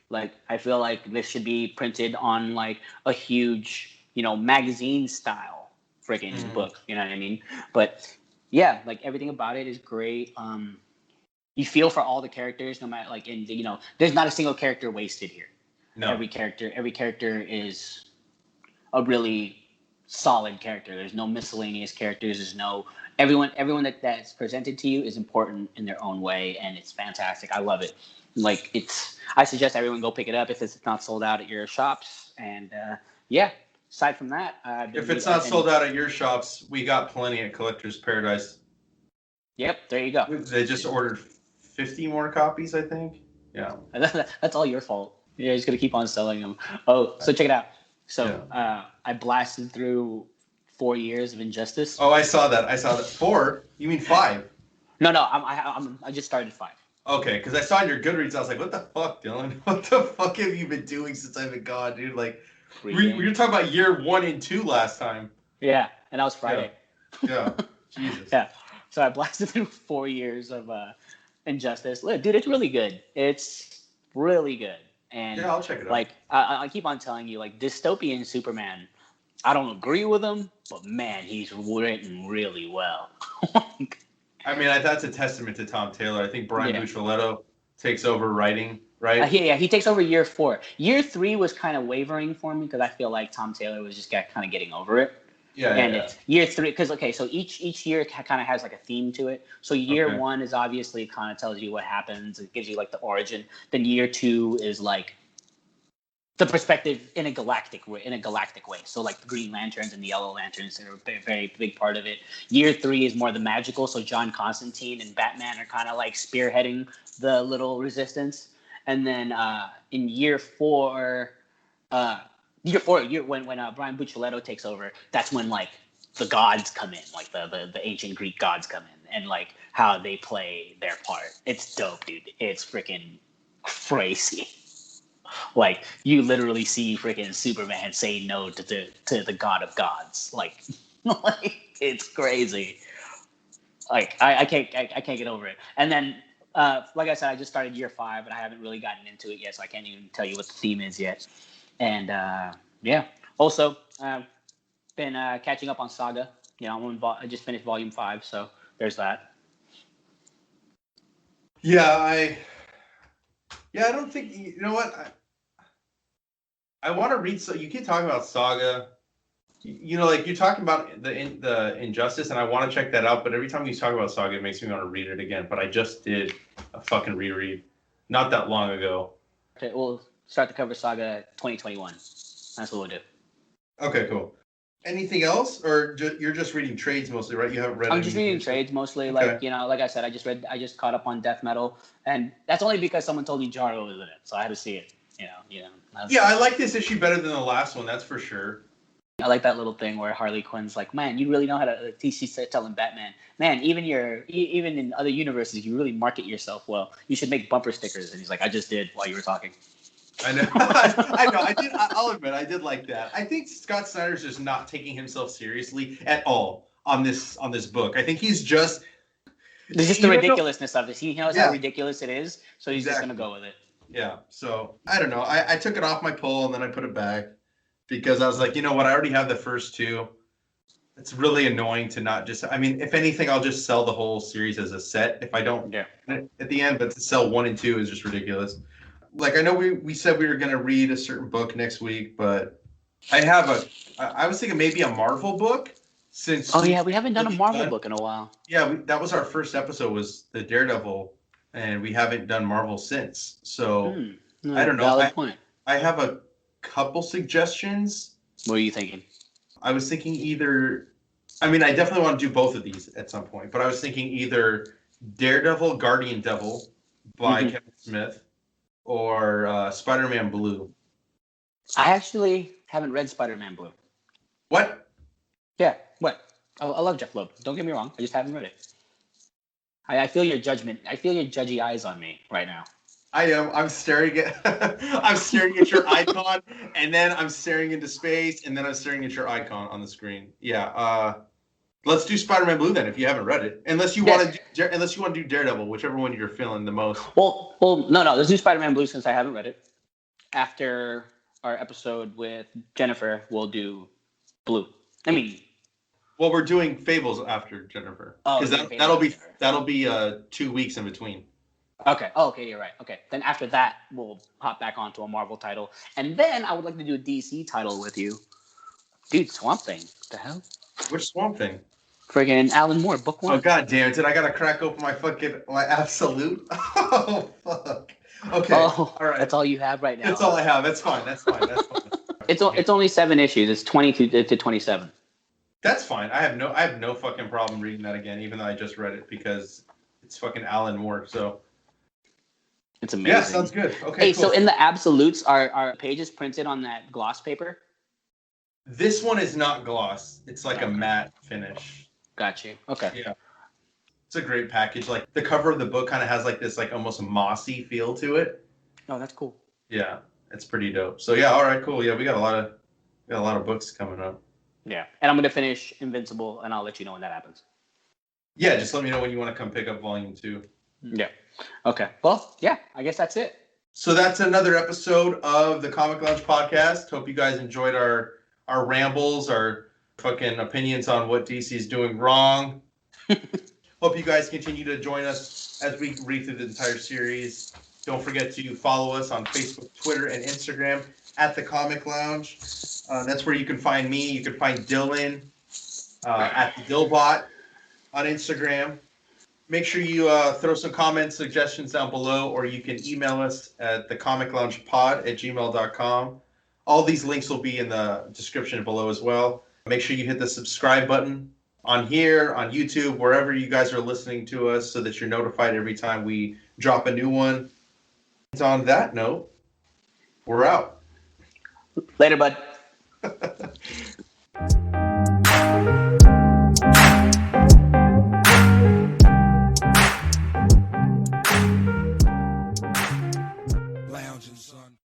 Like, I feel like this should be printed on like a huge, magazine style freaking book. You know what I mean? But yeah, like everything about it is great. You feel for all the characters, no matter there's not a single character wasted here. No. Every character is a really solid character. There's no miscellaneous characters. There's no everyone that's presented to you is important in their own way, and it's fantastic. I love it. Like, I suggest everyone go pick it up if it's not sold out at your shops. And yeah, aside from that, if it's not sold out at your shops, we got plenty at Collector's Paradise. Yep, there you go. They just ordered 50 more copies, I think. Yeah, that's all your fault. You're just gonna keep on selling them. Oh, so check it out. So I blasted through 4 years of Injustice. Oh, I saw that. 4? You mean 5? No, I just started 5. Okay, because I saw in your Goodreads, I was like, what the fuck, Dylan? What the fuck have you been doing since I've been gone, dude? Like, we were talking about year 1 and 2 last time. Yeah, and that was Friday. Yeah. Jesus. Yeah. So I blasted through 4 years of Injustice. Look, dude, it's really good. It's really good. And yeah, I'll check it out. Like, I keep on telling you, like, dystopian Superman, I don't agree with him, but man, he's written really well. I mean, that's a testament to Tom Taylor. I think Brian Buccellato takes over writing, right? He takes over year 4. Year 3 was kind of wavering for me because I feel like Tom Taylor was just kind of getting over it. It's year 3 because so each year kind of has like a theme to it. So year 1 is obviously kind of tells you what happens. It gives you like the origin. Then year 2 is like the perspective in a galactic way. So like the Green Lanterns and the Yellow Lanterns are a very big part of it. Year 3 is more the magical. So John Constantine and Batman are kind of like spearheading the little resistance. And then in year 4. When Brian Buccellato takes over, that's when like the gods come in, like the ancient Greek gods come in, and like how they play their part. It's dope, dude. It's freaking crazy. Like, you literally see freaking Superman say no to the god of gods. Like it's crazy. Like I can't get over it. And then like I said, I just started year 5, and I haven't really gotten into it yet, so I can't even tell you what the theme is yet. And also been catching up on Saga. I just finished volume 5, so there's that. I don't think, you know what, I want to read. So you keep talking about Saga, like you're talking about the Injustice, and I want to check that out, but every time you talk about Saga, it makes me want to read it again. But I just did a fucking reread not that long ago. Okay, we'll start the cover Saga 2021. That's what we'll do. Okay, cool. Anything else, or you're just reading trades mostly, right? You haven't read. I'm just reading trades mostly. Okay. Like I said, I just caught up on Death Metal, and that's only because someone told me Jaro was in it, so I had to see it. Yeah, I like this issue better than the last one. That's for sure. I like that little thing where Harley Quinn's like, man, you really know how to. She's telling Batman, man, even in other universes, you really market yourself well. You should make bumper stickers. And he's like, I just did while you were talking. I know. I know. I did. I'll admit, I did like that. I think Scott Snyder's just not taking himself seriously at all on this book. I think he's just. There's just the ridiculousness of this. He knows how ridiculous it is, so he's just gonna go with it. Yeah. So I don't know. I took it off my pull and then I put it back because I was like, you know what? I already have the first 2. It's really annoying to not just. I mean, if anything, I'll just sell the whole series as a set if I don't at the end. But to sell 1 and 2 is just ridiculous. Like, I know we said we were going to read a certain book next week, but I was thinking maybe a Marvel book since. Oh, yeah, we haven't done a Marvel book in a while. Yeah, that was our first episode, was the Daredevil, and we haven't done Marvel since. So, I don't know. Valid point. I have a couple suggestions. What are you thinking? I was thinking I definitely want to do both of these at some point, but I was thinking either Daredevil, Guardian Devil by Kevin Smith, or Spider-Man Blue. I actually haven't read Spider-Man Blue. What? Yeah, what? I love Jeff Loeb. Don't get me wrong. I just haven't read it. I feel your judgment. I feel your judgy eyes on me right now. I am. I'm staring at I'm staring at your icon, and then I'm staring into space, and then I'm staring at your icon on the screen. Yeah. Let's do Spider-Man Blue then, if you haven't read it. Unless you want to do Daredevil, whichever one you're feeling the most. Well, no. Let's do Spider-Man Blue since I haven't read it. After our episode with Jennifer, we'll do Blue. Well, we're doing Fables after Jennifer, because that'll be 2 weeks in between. Okay. Oh, okay, you're right. Okay, then after that, we'll hop back onto a Marvel title, and then I would like to do a DC title with you, dude. Swamp Thing. What the hell? Which Swamp Thing? Friggin' Alan Moore, book 1. Oh god damn it! Did I gotta crack open my absolute? Oh fuck. Okay. Oh, all right. That's all you have right now. That's all I have. That's fine. It's only 7 issues. It's 22 to 27. That's fine. I have no fucking problem reading that again, even though I just read it because it's fucking Alan Moore. So it's amazing. Yeah, sounds good. Okay. Hey, cool. so in the absolutes, are pages printed on that gloss paper? This one is not gloss. It's like a matte finish. Got you. Okay. Yeah. It's a great package. Like the cover of the book kind of has like this like almost mossy feel to it. Oh, that's cool. Yeah, it's pretty dope. So yeah, all right, cool. Yeah, we got a lot of books coming up. Yeah, and I'm gonna finish Invincible, and I'll let you know when that happens. Yeah, just let me know when you want to come pick up Volume 2. Yeah. Okay. Well, yeah, I guess that's it. So that's another episode of the Comic Lounge podcast. Hope you guys enjoyed our rambles, our fucking opinions on what DC's doing wrong. Hope you guys continue to join us as we read through the entire series. Don't forget to follow us on Facebook, Twitter, and Instagram at The Comic Lounge. That's where you can find me. You can find Dylan at the Dillbot on Instagram. Make sure you throw some comments, suggestions down below, or you can email us at thecomicloungepod@gmail.com. All these links will be in the description below as well. Make sure you hit the subscribe button on here, on YouTube, wherever you guys are listening to us so that you're notified every time we drop a new one. And on that note, we're out. Later, bud. Lounging, son.